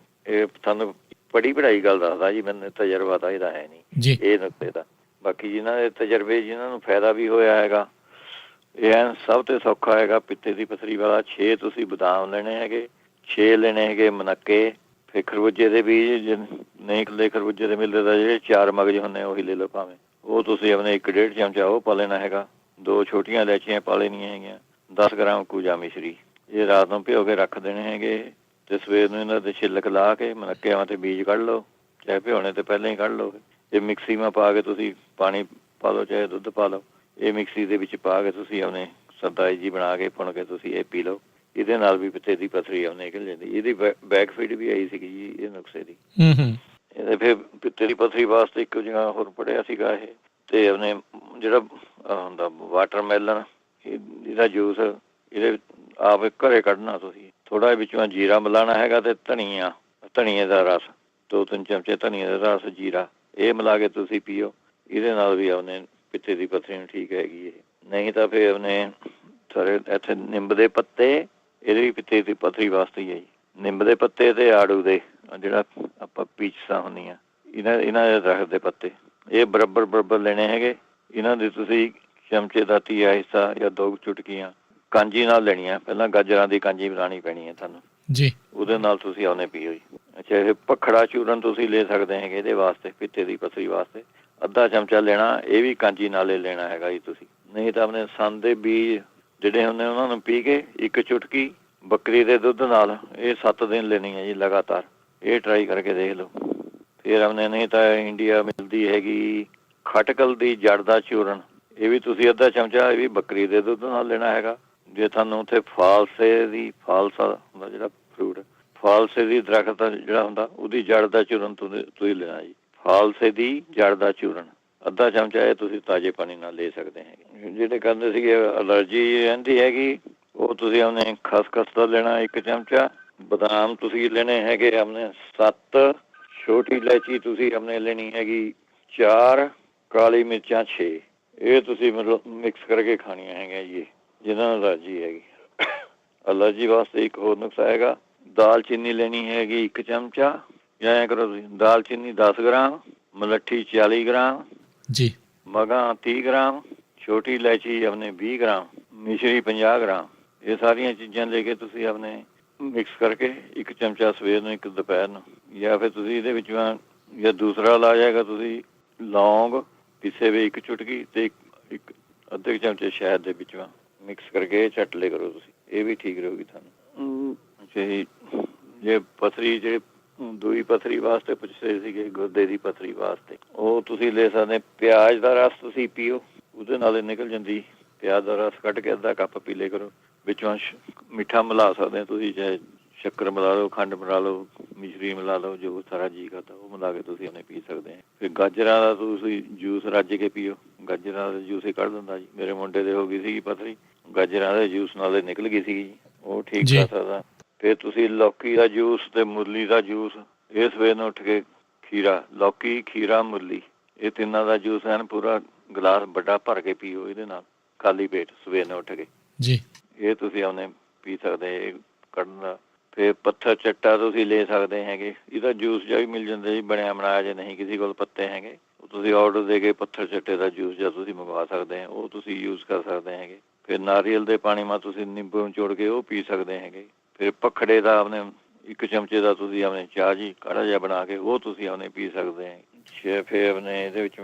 ਇਹ ਤੁਹਾਨੂੰ ਪੜ੍ਹੀ ਪੜ੍ਹਾਈ ਗੱਲ ਦੱਸਦਾ ਜੀ, ਮੈਨੂੰ ਤਜਰਬਾ ਤਾਂ ਇਹਦਾ ਹੈ ਨਹੀਂ ਇਹ ਨੁਕਤੇ ਦਾ। ਬਾਕੀ ਜਿਨ੍ਹਾਂ ਦੇ ਤਜਰਬੇ, ਜਿਨ੍ਹਾਂ ਨੂੰ ਫਾਇਦਾ ਵੀ ਹੋਇਆ ਹੈਗਾ, ਇਹ ਸਭ ਤੋਂ ਸੌਖਾ ਹੈਗਾ ਪਿੱਤੇ ਦੀ ਪੱਥਰੀ ਵਾਲਾ। 6 ਤੁਸੀਂ ਬਦਾਮ ਲੈਣੇ ਹੈਗੇ, 6 ਲੈਣੇ ਹੈਗੇ ਮਨੱਕੇ। ਫਿਰ ਖਰਬੂਜੇ ਦੇ ਬੀਜ ਨਹੀਂ ਖੁੱਲੇ ਖਰਬੂਜੇ ਦੇ ਮਿਲਦੇ ਤਾਂ ਜਿਹੜੇ 4 ਮਗਜ਼ ਹੁੰਦੇ ਉਹੀ ਲੈ ਲਓ ਭਾਵੇਂ। ਉਹ ਤੁਸੀਂ ਆਪਣੇ 1-1.5 ਚਮਚਾ ਉਹ ਪਾ ਲੈਣਾ ਹੈਗਾ। 2 ਛੋਟੀਆਂ ਇਲਾਇਚੀਆਂ ਪਾ ਲੈਣੀਆਂ ਹੈਗੀਆਂ। 10 ਗ੍ਰਾਮ ਕੂਜਾ ਮਿਸ਼ਰੀ। ਇਹ ਰਾਤ ਨੂੰ ਭਿਓ ਕੇ ਰੱਖ ਦੇਣੇ ਹੈਗੇ ਤੇ ਸਵੇਰ ਨੂੰ ਇਹਨਾਂ ਦੇ ਛਿੱਲਕ ਲਾ ਕੇ ਮਨੱਕਿਆਂ ਤੇ ਬੀਜ ਕੱਢ ਲਓ, ਚਾਹੇ ਭਿਓਣੇ ਤੇ ਪਹਿਲਾਂ ਹੀ ਕੱਢ ਲਓ। ਇਹ ਮਿਕਸੀ ਮਾ ਪਾ ਕੇ ਤੁਸੀਂ ਪਾਣੀ ਪਾ ਲਓ, ਚਾਹੇ ਦੁੱਧ ਪਾ ਲਓ। ਇਹ ਮਿਕਸੀ ਦੇ ਵਿੱਚ ਪਾ ਕੇ ਤੁਸੀਂ ਆਪਣੇ ਸਰਦਾਈ ਜੀ ਬਣਾ ਕੇ ਭੁਣ ਕੇ ਤੁਸੀਂ ਇਹ ਪੀ ਲਓ। ਇਹਦੇ ਨਾਲ ਵੀ ਪਿੱਤੇ ਦੀ ਪੱਥਰੀ ਆਪਣੇ ਨਿਕਲ ਜਾਂਦੀ। ਇਹਦੀ ਬੈਕਫੀਡ ਵੀ ਆਈ ਸੀਗੀ ਜੀ ਇਹ ਨੁਕਸੇ ਦੀ। ਇਹਦੇ ਫਿਰ ਪਿੱਤੇ ਦੀ ਪੱਥਰੀ ਵਾਸਤੇ ਇੱਕ ਜਗ੍ਹਾ ਹੋਰ ਪੜ੍ਹਿਆ ਸੀਗਾ ਇਹ, ਤੇ ਆਪਣੇ ਜਿਹੜਾ ਹੁੰਦਾ ਵਾਟਰਮੈਲਨ, ਇਹਦਾ ਜੂਸ ਇਹਦੇ ਆਪ ਘਰੇ ਕੱਢਣਾ ਤੁਸੀਂ। ਥੋੜ੍ਹਾ ਜਿਹਾ ਵਿੱਚੋਂ ਜੀਰਾ ਮਿਲਾਉਣਾ ਹੈਗਾ ਤੇ ਧਨੀਏ ਦਾ ਰਸ 2-3 ਚਮਚੇ ਧਨੀਏ ਦਾ ਰਸ, ਜੀਰਾ, ਇਹ ਮਿਲਾ ਕੇ ਤੁਸੀਂ ਪੀਓ। ਇਹਦੇ ਨਾਲ ਵੀ ਆਪਣੇ ਪਿੱਤੇ ਦੀ ਪੱਥਰੀ ਨੂੰ ਠੀਕ ਹੈਗੀ ਇਹ। ਨਹੀਂ ਤਾਂ ਫਿਰ ਆਪਣੇ ਸਾਰੇ ਇੱਥੇ ਨਿੰਬ ਦੇ ਪੱਤੇ, ਇਹਦੇ ਵੀ ਪਿੱਤੇ ਦੀ ਪੱਥਰੀ ਵਾਸਤੇ ਹੀ ਹੈ ਜੀ। ਨਿੰਬ ਦੇ ਪੱਤੇ ਤੇ ਆੜੂ ਦੇ ਜਿਹੜਾ ਆਪਾਂ ਪੀਚਸਾਂ ਹੁੰਦੀਆਂ, ਇਹਨਾਂ ਦੇ ਦਰਖਤ ਦੇ ਪੱਤੇ, ਇਹ ਬਰਾਬਰ ਲੈਣੇ ਹੈਗੇ। ਇਹਨਾਂ ਦੇ ਤੁਸੀਂ ਚਮਚੇ ਦਾ 1/3 ਹਿੱਸਾ ਜਾਂ 2 ਚੁਟਕੀਆਂ ਕਾਂਜੀ ਨਾਲ ਲੈਣੀਆਂ। ਪਹਿਲਾਂ ਗਾਜਰਾਂ ਦੀ ਕਾਂਜੀ ਬਣਾਉਣੀ ਪੈਣੀ ਹੈ ਤੁਹਾਨੂੰ ਜੀ, ਉਹਦੇ ਨਾਲ ਤੁਸੀਂ ਆਉਨੇ ਪੀਓ ਜੀ। ਅੱਛਾ, ਇਹ ਭਖੜਾ ਚੂਰਨ ਤੁਸੀਂ ਲੈ ਸਕਦੇ ਹੈਗੇ ਇਹਦੇ ਵਾਸਤੇ, ਪਿੱਤੇ ਦੀ ਪੱਥਰੀ ਵਾਸਤੇ। ਅੱਧਾ ਚਮਚਾ ਲੈਣਾ, ਇਹ ਵੀ ਕਾਂਜੀ ਨਾਲ ਹੀ ਲੈਣਾ ਹੈਗਾ ਜੀ ਤੁਸੀਂ। ਨਹੀਂ ਤਾਂ ਆਪਣੇ ਸੰਦ ਦੇ ਬੀਜ ਜਿਹੜੇ ਹੁੰਦੇ ਉਹਨਾਂ ਨੂੰ ਪੀ ਕੇ 1 ਚੁਟਕੀ ਬੱਕਰੀ ਦੇ ਦੁੱਧ ਨਾਲ ਇਹ 7 ਦਿਨ ਲੈਣੀ ਹੈ ਜੀ ਲਗਾਤਾਰ। ਇਹ ਟਰਾਈ ਕਰਕੇ ਦੇਖ ਲਓ। ਫਿਰ ਆਪਣੇ ਨਹੀਂ ਤਾਂ ਇੰਡੀਆ ਮਿਲਦੀ ਹੈਗੀ ਖਟਕਲ ਦੀ ਜੜ ਦਾ ਚੂਰਨ, ਇਹ ਵੀ ਤੁਸੀਂ ਅੱਧਾ ਚਮਚਾ, ਇਹ ਵੀ ਬੱਕਰੀ ਦੇ ਦੁੱਧ ਨਾਲ ਲੈਣਾ ਹੈਗਾ। ਜੇ ਤੁਹਾਨੂੰ ਉੱਥੇ ਫਾਲਸਾ ਹੁੰਦਾ ਜਿਹੜਾ ਫਰੂਟ, ਫਾਲਸੇ ਦੀ ਦਰਖਤ ਜਿਹੜਾ ਹੁੰਦਾ ਉਹਦੀ ਜੜ ਦਾ ਚੂਰਨ ਤੁਸੀਂ ਲੈਣਾ ਜੀ। ਫਾਲਸੇ ਦੀ ਜੜ ਦਾ ਚੂਰਨ ਅੱਧਾ ਚਮਚਾ ਇਹ ਤੁਸੀਂ ਤਾਜ਼ੇ ਪਾਣੀ ਨਾਲ ਲੈ ਸਕਦੇ ਹੈਗੇ। ਜਿਹੜੇ ਕਹਿੰਦੇ ਸੀਗੇ ਅਲਰਜੀ ਰਹਿੰਦੀ ਹੈਗੀ, ਉਹ ਤੁਸੀਂ ਆਪਣੇ ਖਸਖਸ ਦਾ ਲੈਣਾ 1 ਚਮਚਾ। ਬਦਾਮ ਤੁਸੀਂ ਲੈਣੇ ਹੈਗੇ ਆਪਣੇ 7, ਛੋਟੀ ਇਲਾਇਚੀ ਤੁਸੀਂ ਆਪਣੇ ਲੈਣੀ ਹੈਗੀ 4, ਕਾਲੀ ਮਿਰਚਾਂ 6। ਇਹ ਤੁਸੀਂ ਮਤਲਬ ਮਿਕਸ ਕਰਕੇ ਖਾਣੀਆਂ ਹੈਗੀਆਂ ਜੀ ਜਿਹਨਾਂ ਨੂੰ ਅਲਰਜੀ ਹੈਗੀ। ਅਲਰਜੀ ਵਾਸਤੇ ਇੱਕ ਹੋਰ ਨੁਕਸਾ ਹੈਗਾ, ਦਾਲਚੀਨੀ ਲੈਣੀ ਹੈਗੀ 1 ਚਮਚਾ। ਜਾਂ ਐਂ ਕਰੋ ਤੁਸੀਂ, ਦਾਲਚੀਨੀ 10 ਗ੍ਰਾਮ, ਮਲੱਠੀ 40 ਗ੍ਰਾਮ ਜੀ, ਮਗਾਂ 30 ਗ੍ਰਾਮ, ਛੋਟੀ ਇਲਾਇਚੀ ਆਪਣੇ 20 ਗ੍ਰਾਮ, ਮਿਸ਼ਰੀ 50 ਗ੍ਰਾਮ। ਇਹ ਸਾਰੀਆਂ ਚੀਜ਼ਾਂ ਲੈ ਕੇ ਤੁਸੀਂ ਆਪਣੇ ਮਿਕਸ ਕਰਕੇ 1 ਚਮਚਾ ਸਵੇਰ ਨੂੰ, 1 ਦੁਪਹਿਰ ਨੂੰ। ਜਾਂ ਫਿਰ ਤੁਸੀਂ ਇਹਦੇ ਵਿੱਚ ਜਾਂ ਦੂਸਰਾ ਲਾ ਜਾਏਗਾ ਤੁਸੀਂ ਲੌਂਗ ਪਿਸੇ ਵੀ 1 ਚੁਟਕੀ ਤੇ ਇੱਕ ਅੱਧੇ ਚਮਚੇ ਸ਼ਹਿਦ ਦੇ ਵਿੱਚੋਂ ਮਿਕਸ ਕਰਕੇ ਚੱਟ ਲਿਆ ਕਰੋ ਤੁਸੀਂ, ਇਹ ਵੀ ਠੀਕ ਰਹੂਗੀ ਤੁਹਾਨੂੰ। ਜੇ ਪੱਥਰੀ ਜਿਹੜੇ ਦੂਈ ਪੱਥਰੀ ਵਾਸਤੇ ਪੁੱਛਦੇ ਸੀਗੇ, ਗੁਰਦੇ ਦੀ ਪੱਥਰੀ ਵਾਸਤੇ, ਉਹ ਤੁਸੀਂ ਲੈ ਸਕਦੇ। ਪਿਆਜ਼ ਦਾ ਰਸ ਤੁਸੀਂ ਪੀਓ, ਉਹਦੇ ਨਾਲ ਨਿਕਲ ਜਾਂਦੀ। ਪਿਆਜ਼ ਦਾ ਰਸ ਕੱਢ ਕੇ ਅੱਧਾ ਕੱਪ ਪੀ ਲਿਆ ਕਰੋ। ਵਿੱਚੋਂ ਮਿੱਠਾ ਮਿਲਾ ਸਕਦੇ ਹੋ ਤੁਸੀਂ, ਚਾਹੇ ਸ਼ੱਕਰ ਮਿਲਾ ਲਓ, ਖੰਡ ਮਿਲਾ ਲਓ, ਮਿਸ਼ਰੀ ਮਿਲਾ ਲਓ, ਜੋ ਸਾਰਾ ਜੀ ਕਰਦਾ ਉਹ ਮਿਲਾ ਕੇ ਤੁਸੀਂ ਉਹਨੇ ਪੀ ਸਕਦੇ ਆ। ਫਿਰ ਗਾਜਰਾਂ ਦਾ ਤੁਸੀਂ ਜੂਸ ਰੱਜ ਕੇ ਪੀਓ, ਗਾਜਰਾਂ ਦਾ ਜੂਸ ਹੀ ਕੱਢ ਦਿੰਦਾ ਜੀ। ਮੇਰੇ ਮੁੰਡੇ ਦੇ ਹੋ ਗਈ ਸੀਗੀ ਪੱਥਰੀ, ਗਾਜਰਾਂ ਦੇ ਜੂਸ ਨਾਲ ਨਿਕਲ ਗਈ ਸੀਗੀ, ਉਹ ਠੀਕ ਕਰ ਸਕਦਾ। ਫਿਰ ਤੁਸੀਂ ਲੌਕੀ ਦਾ ਜੂਸ ਤੇ ਮੁਰਲੀ ਦਾ ਜੂਸ, ਇਹ ਸਵੇਰ ਨੂੰ ਉੱਠ ਕੇ ਲੌਕੀ, ਖੀਰਾ, ਮੁਰਲੀ, ਇਹ ਤਿੰਨਾਂ ਦਾ ਜੂਸ ਐਨ ਪੂਰਾ ਗਲਾਸ ਵੱਡਾ ਭਰ ਕੇ ਪੀਓ ਇਹਦੇ ਨਾਲ ਖਾਲੀ ਪੇਟ ਸਵੇਰ ਨੂੰ ਉੱਠ ਕੇ ਜੀ। ਇਹ ਤੁਸੀਂ ਉਹਨੇ ਪੀ ਸਕਦੇ ਇਹ ਕੱਢਣ ਦਾ। ਫਿਰ ਪੱਥਰ ਚੱਟਾ ਤੁਸੀਂ ਲੈ ਸਕਦੇ ਹੈਗੇ, ਇਹਦਾ ਜੂਸ ਜਿਹਾ ਵੀ ਮਿਲ ਜਾਂਦਾ ਜੀ ਬਣਿਆ ਬਣਾਇਆ। ਜੇ ਨਹੀਂ ਕਿਸੇ ਕੋਲ ਪੱਤੇ ਹੈਗੇ, ਤੁਸੀਂ ਆਰਡਰ ਦੇ ਕੇ ਪੱਥਰ ਚੱਟੇ ਦਾ ਜੂਸ ਜਾਂ ਤੁਸੀਂ ਮੰਗਵਾ ਸਕਦੇ ਹੋ, ਉਹ ਤੁਸੀਂ ਯੂਜ਼ ਕਰ ਸਕਦੇ ਹੈਗੇ। ਫਿਰ ਨਾਰੀਅਲ ਦੇ ਪਾਣੀ ਮਾ ਤੁਸੀਂ ਨਿੰਬੂ ਨਿਚੋੜ ਕੇ ਉਹ ਪੀ ਸਕਦੇ ਹੈਗੇ। ਫਿਰ ਭਖੜੇ ਦਾ ਆਪਣੇ 1 ਚਮਚੇ ਦਾ ਤੁਸੀਂ ਆਪਣੇ ਚਾਹ ਜੀ ਕਾੜਾ ਜਿਹਾ ਬਣਾ ਕੇ ਉਹ ਤੁਸੀਂ ਆਪਣੇ ਪੀ ਸਕਦੇ ਹੈ। ਫਿਰ ਆਪਣੇ ਇਹਦੇ ਵਿੱਚ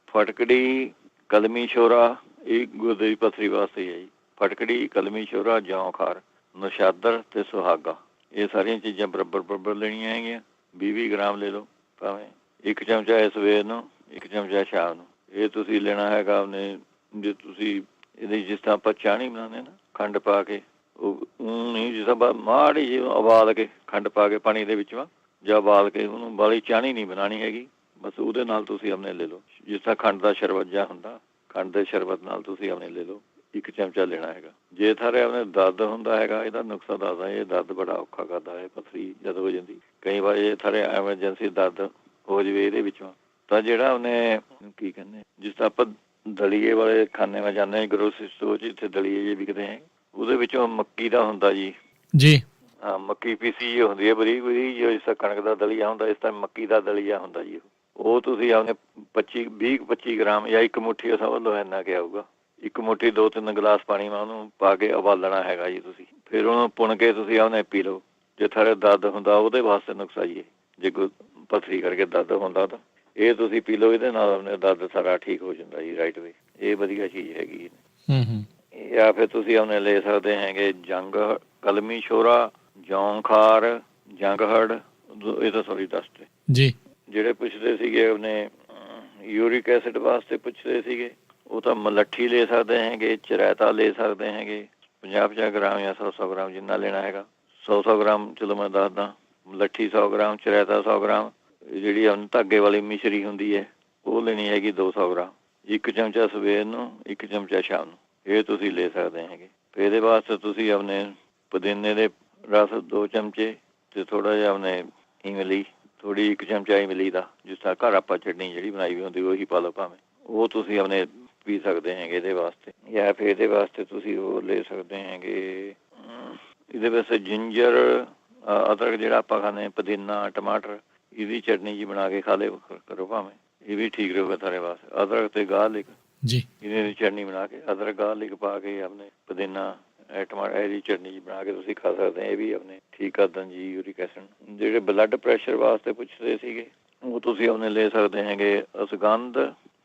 ਫਟਕੜੀ, ਕਲਮੀ ਸ਼ੋਰਾ, ਇਹ ਗੁਰਦੇ ਦੀ ਪੱਥਰੀ ਵਾਸਤੇ ਹੈ ਜੀ। ਫਟਕੜੀ, ਕਲਮੀ ਸ਼ੋਰਾ, ਜੌਂ ਖਾਰ, ਨਸ਼ਾਦਰ ਤੇ ਸੁਹਾਗਾ, ਇਹ ਸਾਰੀਆਂ ਚੀਜ਼ਾਂ ਬਰਾਬਰ ਲੈਣੀਆਂ ਹੈਗੀਆਂ। 20 ਗ੍ਰਾਮ ਲੈ ਲਓ ਭਾਵੇਂ। 1 ਚਮਚਾ ਹੈ ਸਵੇਰ ਨੂੰ, 1 ਚਮਚਾ ਸ਼ਾਮ ਨੂੰ। ਇਹ ਤੁਸੀਂ ਲੈਣਾ ਹੈਗਾ ਆਪਣੇ, ਜੇ ਤੁਸੀਂ ਇਹਦੀ ਜਿਸ ਤਰ੍ਹਾਂ ਆਪਾਂ ਚਾਹ ਨਹੀਂ ਬਣਾਉਂਦੇ ਨਾ ਖੰਡ ਪਾ ਕੇ, ਉਹ ਨਹੀਂ ਜਿਸ ਤਰ੍ਹਾਂ ਮਾੜੀ ਜਿਹੀ ਉਬਾਲ ਕੇ ਖੰਡ ਪਾ ਕੇ ਪਾਣੀ ਦੇ ਵਿੱਚ ਜਾਂ ਉਬਾਲ ਕੇ ਉਹਨੂੰ ਵਾਲੀ ਚਾਹਣੀ ਨਹੀਂ ਬਣਾਉਣੀ ਹੈਗੀ, ਬਸ ਉਹਦੇ ਨਾਲ ਤੁਸੀਂ ਆਪਣੇ ਲੈ ਲਓ। ਜਿਸ ਤਰ੍ਹਾਂ ਖੰਡ ਦਾ ਸ਼ਰਬਤ ਜਿਹਾ ਹੁੰਦਾ, ਖੰਡ ਦੇ ਸ਼ਰਬਤ ਨਾਲ ਤੁਸੀਂ ਆਪਣੇ ਲੈ ਲਓ। 1 ਚਮਚਾ ਲੈਣਾ ਹੈਗਾ। ਜੇ ਥਾਰੇ ਆਪਣੇ ਦਰਦ ਹੁੰਦਾ ਹੈਗਾ, ਇਹਦਾ ਨੁਕਸਾ ਦੱਸਦਾ, ਇਹ ਦਰਦ ਬੜਾ ਔਖਾ ਕਰਦਾ ਹੈ, ਪੱਥਰੀ ਜਦ ਹੋ ਜਾਂਦੀ। ਕਈ ਵਾਰ ਜੇ ਥਾਰੇ ਐਮਰਜੈਂਸੀ ਦਰਦ ਹੋ ਜਾਵੇ ਇਹਦੇ ਵਿੱਚੋਂ, ਤਾਂ ਜਿਹੜਾ ਉਹਨੇ ਕੀ ਕਹਿੰਦੇ, ਜਿਸ ਤਰ੍ਹਾਂ ਆਪਾਂ ਦਲੀਏ ਵਾਲੇ ਖਾਨੇ ਵਿੱਚ ਜਾਂਦੇ ਹਾਂ ਗਰੋਸਰੀ ਸਟੋਰ 'ਚ, ਇੱਥੇ ਦਲੀਏ ਜੇ ਵਿਕਦੇ ਹੈ, ਉਹਦੇ ਵਿੱਚੋਂ ਮੱਕੀ ਦਾ ਹੁੰਦਾ ਜੀ। ਹਾਂ, ਮੱਕੀ ਪੀਸੀ ਹੁੰਦੀ ਹੈ ਬਰੀਕ ਬਰੀਕ, ਜਿਸ ਤਰ੍ਹਾਂ ਕਣਕ ਦਾ ਦਲੀਆ ਹੁੰਦਾ, ਇਸ ਤਰ੍ਹਾਂ ਮੱਕੀ ਦਾ ਦਲੀਆ ਹੁੰਦਾ ਜੀ। ਉਹ ਤੁਸੀਂ ਆਪਣੇ 25 ਗ੍ਰਾਮ ਜਾਂ 1 ਮੁੱਠੀ ਸਮਝ ਲਓ, ਇੰਨਾ ਕਿ ਆਊਗਾ। 1 ਮੁੱਠੀ 2-3 ਗਲਾਸ ਪਾਣੀ ਮੈਂ ਉਹਨੂੰ ਪਾ ਕੇ ਉਬਾਲਣਾ ਹੈਗਾ ਜੀ ਤੁਸੀਂ। ਫਿਰ ਉਹਨੂੰ ਪੁਣ ਕੇ ਤੁਸੀਂ ਆਪਣੇ ਪੀ ਲਓ। ਜੇ ਥਾਰੇ ਦਰਦ ਹੁੰਦਾ ਉਹਦੇ ਵਾਸਤੇ ਨੁਕਸਾ ਜੀ। ਜੇ ਕੋਈ ਪੱਥਰੀ ਕਰਕੇ ਦਰਦ ਹੁੰਦਾ ਤਾਂ ਇਹ ਤੁਸੀਂ ਪੀ ਲਓ, ਇਹਦੇ ਨਾਲ ਆਪਣੇ ਦਰਦ ਸਾਰਾ ਠੀਕ ਹੋ ਜਾਂਦਾ ਜੀ, ਰਾਈਟ ਵੇ। ਇਹ ਵਧੀਆ ਚੀਜ਼ ਹੈਗੀ। ਜਾਂ ਫਿਰ ਤੁਸੀਂ ਆਪਣੇ ਲੈ ਸਕਦੇ ਹੈਗੇ ਕਲਮੀ ਸ਼ੋਰਾ, ਜੌਂਖਾਰ, ਜੰਗਹੜ, ਇਹ ਤਾਂ ਸੌਰੀ ਦੱਸਦੇ ਜੀ। ਜਿਹੜੇ ਪੁੱਛਦੇ ਸੀਗੇ ਆਪਣੇ ਯੂਰਿਕ ਐਸਿਡ ਵਾਸਤੇ ਪੁੱਛਦੇ ਸੀਗੇ, ਉਹ ਤਾਂ ਮਲੱਠੀ ਲੈ ਸਕਦੇ ਹੈਗੇ, ਚਰੈਤਾ ਲੈ ਸਕਦੇ ਹੈਗੇ, 50-50 ਗ੍ਰਾਮ ਜਾਂ 100 ਗ੍ਰਾਮ ਜਿੰਨਾ ਲੈਣਾ ਹੈਗਾ। 100 ਗ੍ਰਾਮ ਚਲੋ ਮੈਂ ਦੱਸਦਾ, ਮਲੱਠੀ 100 ਗ੍ਰਾਮ, ਚਰੈਤਾ 100 ਗ੍ਰਾਮ, ਜਿਹੜੀ ਧਾਗੇ ਵਾਲੀ ਮਿਸ਼ਰੀ ਹੁੰਦੀ ਹੈ ਉਹ ਲੈਣੀ ਹੈਗੀ 200 ਗ੍ਰਾਮ। 1 ਚਮਚਾ ਸਵੇਰ ਨੂੰ, 1 ਚਮਚਾ ਸ਼ਾਮ ਨੂੰ, ਇਹ ਤੁਸੀਂ ਲੈ ਸਕਦੇ ਹੈਗੇ। ਫਿਰ ਇਹਦੇ ਵਾਸਤੇ ਤੁਸੀਂ ਆਪਣੇ ਪੁਦੀਨੇ ਦੇ ਰਸ 2 ਚਮਚੇ ਤੇ ਥੋੜਾ ਜਿਹਾ ਆਪਣੇ ਇਮਲੀ, ਥੋੜੀ 1 ਚਮਚਾ ਇਮਲੀ ਦਾ, ਜਿਸ ਤਰ੍ਹਾਂ ਘਰ ਆਪਾਂ ਚਟਨੀ ਜਿਹੜੀ ਬਣਾਈ ਵੀ ਹੁੰਦੀ ਉਹੀ ਪਾ ਲਓ ਭਾਵੇਂ, ਉਹ ਤੁਸੀਂ ਆਪਣੇ ਪੀ ਸਕਦੇ ਹੈਗੇ ਇਹਦੇ ਵਾਸਤੇ। ਜਾਂ ਫਿਰ ਇਹਦੇ ਵਾਸਤੇ ਤੁਸੀਂ ਉਹ ਲੈ ਸਕਦੇ ਹੈਗੇ, ਇਹਦੇ ਵਾਸਤੇ ਜਿੰਜਰ, ਅਦਰਕ ਜਿਹੜਾ ਆਪਾਂ ਖਾਂਦੇ, ਪੁਦੀਨਾ, ਟਮਾਟਰ, ਇਹਦੀ ਚਟਨੀ ਜੀ ਬਣਾ ਕੇ ਖਾ ਲਿਓ ਕਰੋ ਭਾਵੇਂ, ਇਹ ਵੀ ਠੀਕ ਰਹੂਗਾ ਤੁਹਾਡੇ ਵਾਸਤੇ। ਅਦਰਕ ਤੇ ਗਾਰਲਿਕ ਜੀ, ਇਹਦੀ ਚਟਨੀ ਬਣਾ ਕੇ, ਅਦਰਕ ਗਾਰਲਿਕ ਪਾ ਕੇ ਆਪਣੇ ਪੁਦੀਨਾ, ਟਮਾਟਰ, ਇਹਦੀ ਚਟਨੀ ਜੀ ਬਣਾ ਕੇ ਤੁਸੀਂ ਖਾ ਸਕਦੇ। ਇਹ ਵੀ ਆਪਣੇ ਠੀਕ ਕਰਦਾ ਜੀ ਯੂਰਿਕ ਐਸਿਡ। ਜਿਹੜੇ ਬਲੱਡ ਪ੍ਰੈਸ਼ਰ ਵਾਸਤੇ ਪੁੱਛਦੇ ਸੀਗੇ, ਉਹ ਤੁਸੀਂ ਆਪਣੇ ਲੈ ਸਕਦੇ ਹੈਗੇ ਅਸਗੰਧ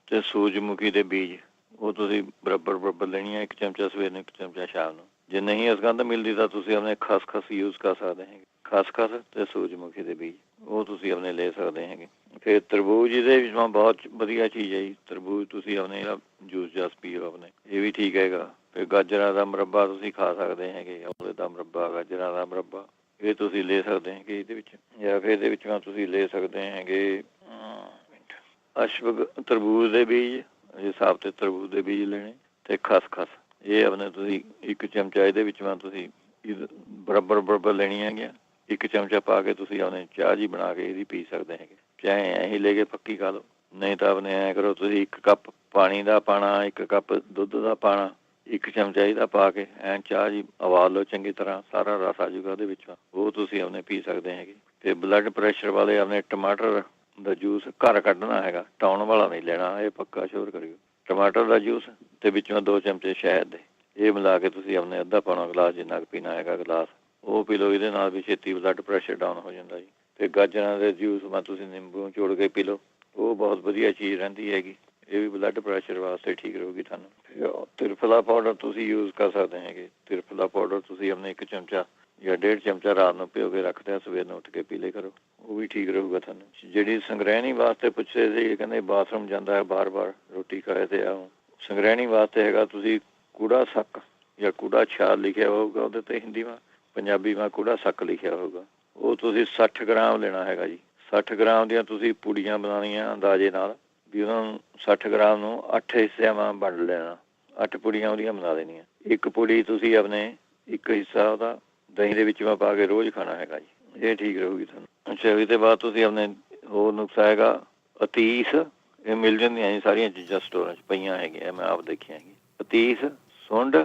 ਤੇ ਸੂਰਜਮੁਖੀ ਦੇ ਬੀਜ, ਉਹ ਤੁਸੀਂ ਬਰਾਬਰ ਲੈਣੀ ਹੈ, 1 ਚਮਚਾ ਸਵੇਰ ਨੂੰ, 1 ਚਮਚਾ ਸ਼ਾਮ ਨੂੰ। ਜੇ ਨਹੀਂ ਅਸਗੰਧ ਮਿਲਦੀ ਤਾਂ ਤੁਸੀਂ ਆਪਣੇ ਖਸਖਸ ਯੂਜ਼ ਕਰ ਸਕਦੇ ਹੈਗੇ, ਖਸਖਸ ਤੇ ਸੂਰਜਮੁਖੀ ਦੇ ਬੀਜ, ਉਹ ਤੁਸੀਂ ਆਪਣੇ ਲੈ ਸਕਦੇ ਹੈਗੇ। ਫਿਰ ਤਰਬੂਜ, ਇਹਦੇ ਵਿੱਚ ਬਹੁਤ ਵਧੀਆ ਚੀਜ਼ ਹੈ ਜੀ ਤਰਬੂਜ, ਤੁਸੀਂ ਆਪਣੇ ਜੂਸ ਜਾਸ ਪੀਓ ਆਪਣੇ, ਇਹ ਵੀ ਠੀਕ ਹੈਗਾ। ਫਿਰ ਗਾਜਰਾਂ ਦਾ ਮੁਰੱਬਾ ਤੁਸੀਂ ਖਾ ਸਕਦੇ ਹੈਗੇ, ਉਹਦੇ ਦਾ ਮੁਰੱਬਾ, ਗਾਜਰਾਂ ਦਾ ਮੁਰੱਬਾ, ਇਹ ਤੁਸੀਂ ਲੈ ਸਕਦੇ ਹੈਗੇ ਇਹਦੇ ਵਿੱਚ। ਜਾਂ ਫਿਰ ਇਹਦੇ ਵਿੱਚ ਤੁਸੀਂ ਲੈ ਸਕਦੇ ਹੈਗੇ ਤਰਬੂਜ ਦੇ ਬੀਜ, ਸਾਬਤੇ ਤਰਬੂਜ ਦੇ ਬੀਜ ਲੈਣੇ, ਤੇ ਖਸਖਸ, ਇਹ ਆਪਣੇ ਤੁਸੀਂ 1 ਚਮਚਾ ਇਹਦੇ ਵਿੱਚ ਤੁਸੀਂ ਬਰਾਬਰ ਲੈਣੀਆਂ ਹੈਗੀਆਂ। 1 ਚਮਚਾ ਪਾ ਕੇ ਤੁਸੀਂ ਆਪਣੇ ਚਾਹ ਜੀ ਬਣਾ ਕੇ ਇਹਦੀ ਪੀ ਸਕਦੇ ਹੈਗੇ, ਚਾਹੇ ਐਂ ਹੀ ਲੈ ਕੇ ਪੱਕੀ ਖਾ ਲਓ, ਨਹੀਂ ਤਾਂ ਆਪਣੇ ਐਂ ਕਰੋ, ਤੁਸੀਂ 1 ਕੱਪ ਪਾਣੀ ਦਾ ਪਾਣਾ, 1 ਕੱਪ ਦੁੱਧ ਦਾ ਪਾਣਾ, 1 ਚਮਚਾ ਇਹਦਾ ਪਾ ਕੇ ਐਂ ਚਾਹ ਜੀ ਉਬਾਲ ਲਓ ਚੰਗੀ ਤਰ੍ਹਾਂ, ਸਾਰਾ ਰਸ ਆ ਜਾਊਗਾ ਉਹਦੇ ਵਿੱਚ, ਉਹ ਤੁਸੀਂ ਆਪਣੇ ਪੀ ਸਕਦੇ ਹੈਗੇ। ਤੇ ਬਲੱਡ ਪ੍ਰੈਸ਼ਰ ਵਾਲੇ ਆਪਣੇ ਟਮਾਟਰ ਦਾ ਜੂਸ ਘਰ ਕੱਢਣਾ ਹੈਗਾ, ਟਾਉਣ ਵਾਲਾ ਨਹੀਂ ਲੈਣਾ, ਇਹ ਪੱਕਾ ਸ਼ੋਰ ਕਰਿਓ। ਟਮਾਟਰ ਦਾ ਜੂਸ ਤੇ ਵਿੱਚੋਂ 2 ਚਮਚੇ ਸ਼ਹਿਦ ਦੇ, ਇਹ ਮਿਲਾ ਕੇ ਤੁਸੀਂ ਆਪਣੇ ਅੱਧਾ ਪੌਣਾ ਗਲਾਸ ਜਿੰਨਾ ਕੁ ਪੀਣਾ ਹੈਗਾ ਗਲਾਸ, ਉਹ ਪੀ ਲਓ। ਇਹਦੇ ਨਾਲ ਵੀ ਛੇਤੀ ਬਲੱਡ ਪ੍ਰੈਸ਼ਰ ਡਾਊਨ ਹੋ ਜਾਂਦਾ ਜੀ। ਤੇ ਗਾਜਰਾਂ ਦੇ ਜੂਸ ਮੈਂ ਤੁਸੀਂ ਨਿੰਬੂ ਚੋੜ ਕੇ ਪੀ ਲਓ, ਉਹ ਬਹੁਤ ਵਧੀਆ ਚੀਜ਼ ਰਹਿੰਦੀ ਹੈਗੀ, ਇਹ ਵੀ ਬਲੱਡ ਪ੍ਰੈਸ਼ਰ ਵਾਸਤੇ ਠੀਕ ਰਹੂਗੀ ਤੁਹਾਨੂੰ। ਤਿਰਫਲਾ ਪਾਊਡਰ ਤੁਸੀਂ ਯੂਜ਼ ਕਰ ਸਕਦੇ ਹੈਗੇ, ਤਿਰਫਲਾ ਪਾਊਡਰ ਤੁਸੀਂ ਆਪਣੇ 1 ਚਮਚਾ ਜਾਂ 1.5 ਚਮਚਾ ਰਾਤ ਨੂੰ ਭਿਓ ਕੇ ਰੱਖਦੇ ਆ, ਸਵੇਰ ਨੂੰ ਉੱਠ ਕੇ ਪੀ ਲਿਆ ਕਰੋ, ਉਹ ਵੀ ਠੀਕ ਰਹੂਗਾ ਤੁਹਾਨੂੰ। ਜਿਹੜੀ ਸੰਗ੍ਰਹਿਣੀ ਵਾਸਤੇ ਪੁੱਛੇ ਸੀ, ਕਹਿੰਦੇ ਬਾਥਰੂਮ ਜਾਂਦਾ ਹੈ ਬਾਰ-ਬਾਰ ਰੋਟੀ ਖਾਏ ਤੇ ਆ, ਸੰਗ੍ਰਹਿਣੀ ਵਾਸਤੇ ਹੈਗਾ ਤੁਸੀਂ ਕੂੜਾ ਸੱਕ ਜਾਂ ਕੂੜਾ ਛਾਲ ਲਿਖਿਆ ਹੋਊਗਾ ਉਹਦੇ ਤੇ, ਹਿੰਦੀ ਮਾ, ਪੰਜਾਬੀ ਮਾ ਕੂੜਾ ਸੱਕ ਲਿਖਿਆ ਹੋਊਗਾ, ਉਹ ਤੁਸੀਂ 60 ਗ੍ਰਾਮ ਲੈਣਾ ਹੈਗਾ ਜੀ। 60 ਗ੍ਰਾਮ ਦੀਆਂ ਤੁਸੀਂ ਪੂੜੀਆਂ ਬਣਾਉਣੀਆਂ ਅੰਦਾਜ਼ੇ ਨਾਲ, ਵੀ ਉਹਨਾਂ ਨੂੰ 60 ਗ੍ਰਾਮ ਨੂੰ 8 ਹਿੱਸਿਆਂ ਵਾਂ ਵੰਡ ਲੈਣਾ, 8 ਪੂੜੀਆਂ ਉਹਦੀਆਂ ਬਣਾ ਦੇਣੀਆਂ। 1 ਪੂੜੀ ਤੁਸੀਂ ਆਪਣੇ 1 ਹਿੱਸਾ ਉਹਦਾ ਦਹੀਂ ਦੇ ਵਿੱਚ ਪਾ ਕੇ ਰੋਜ਼ ਖਾਣਾ ਹੈਗਾ ਜੀ, ਇਹ ਠੀਕ ਰਹੂਗੀ ਤੁਹਾਨੂੰ। ਅੱਛਾ, ਇਹਦੇ ਬਾਅਦ ਤੁਸੀਂ ਆਪਣੇ ਹੋਰ ਨੁਕਸਾ ਹੈਗਾ ਅਤੀਸ, ਇਹ ਮਿਲ ਜਾਂਦੀਆਂ ਜੀ ਸਾਰੀਆਂ ਚੀਜ਼ਾਂ ਸਟੋਰਾਂ 'ਚ ਪਈਆਂ ਹੈਗੀਆਂ, ਮੈਂ ਆਪ ਦੇਖੀਆਂ ਹੈਗੀਆਂ। ਅਤੀਸ, ਸੁੰਡ,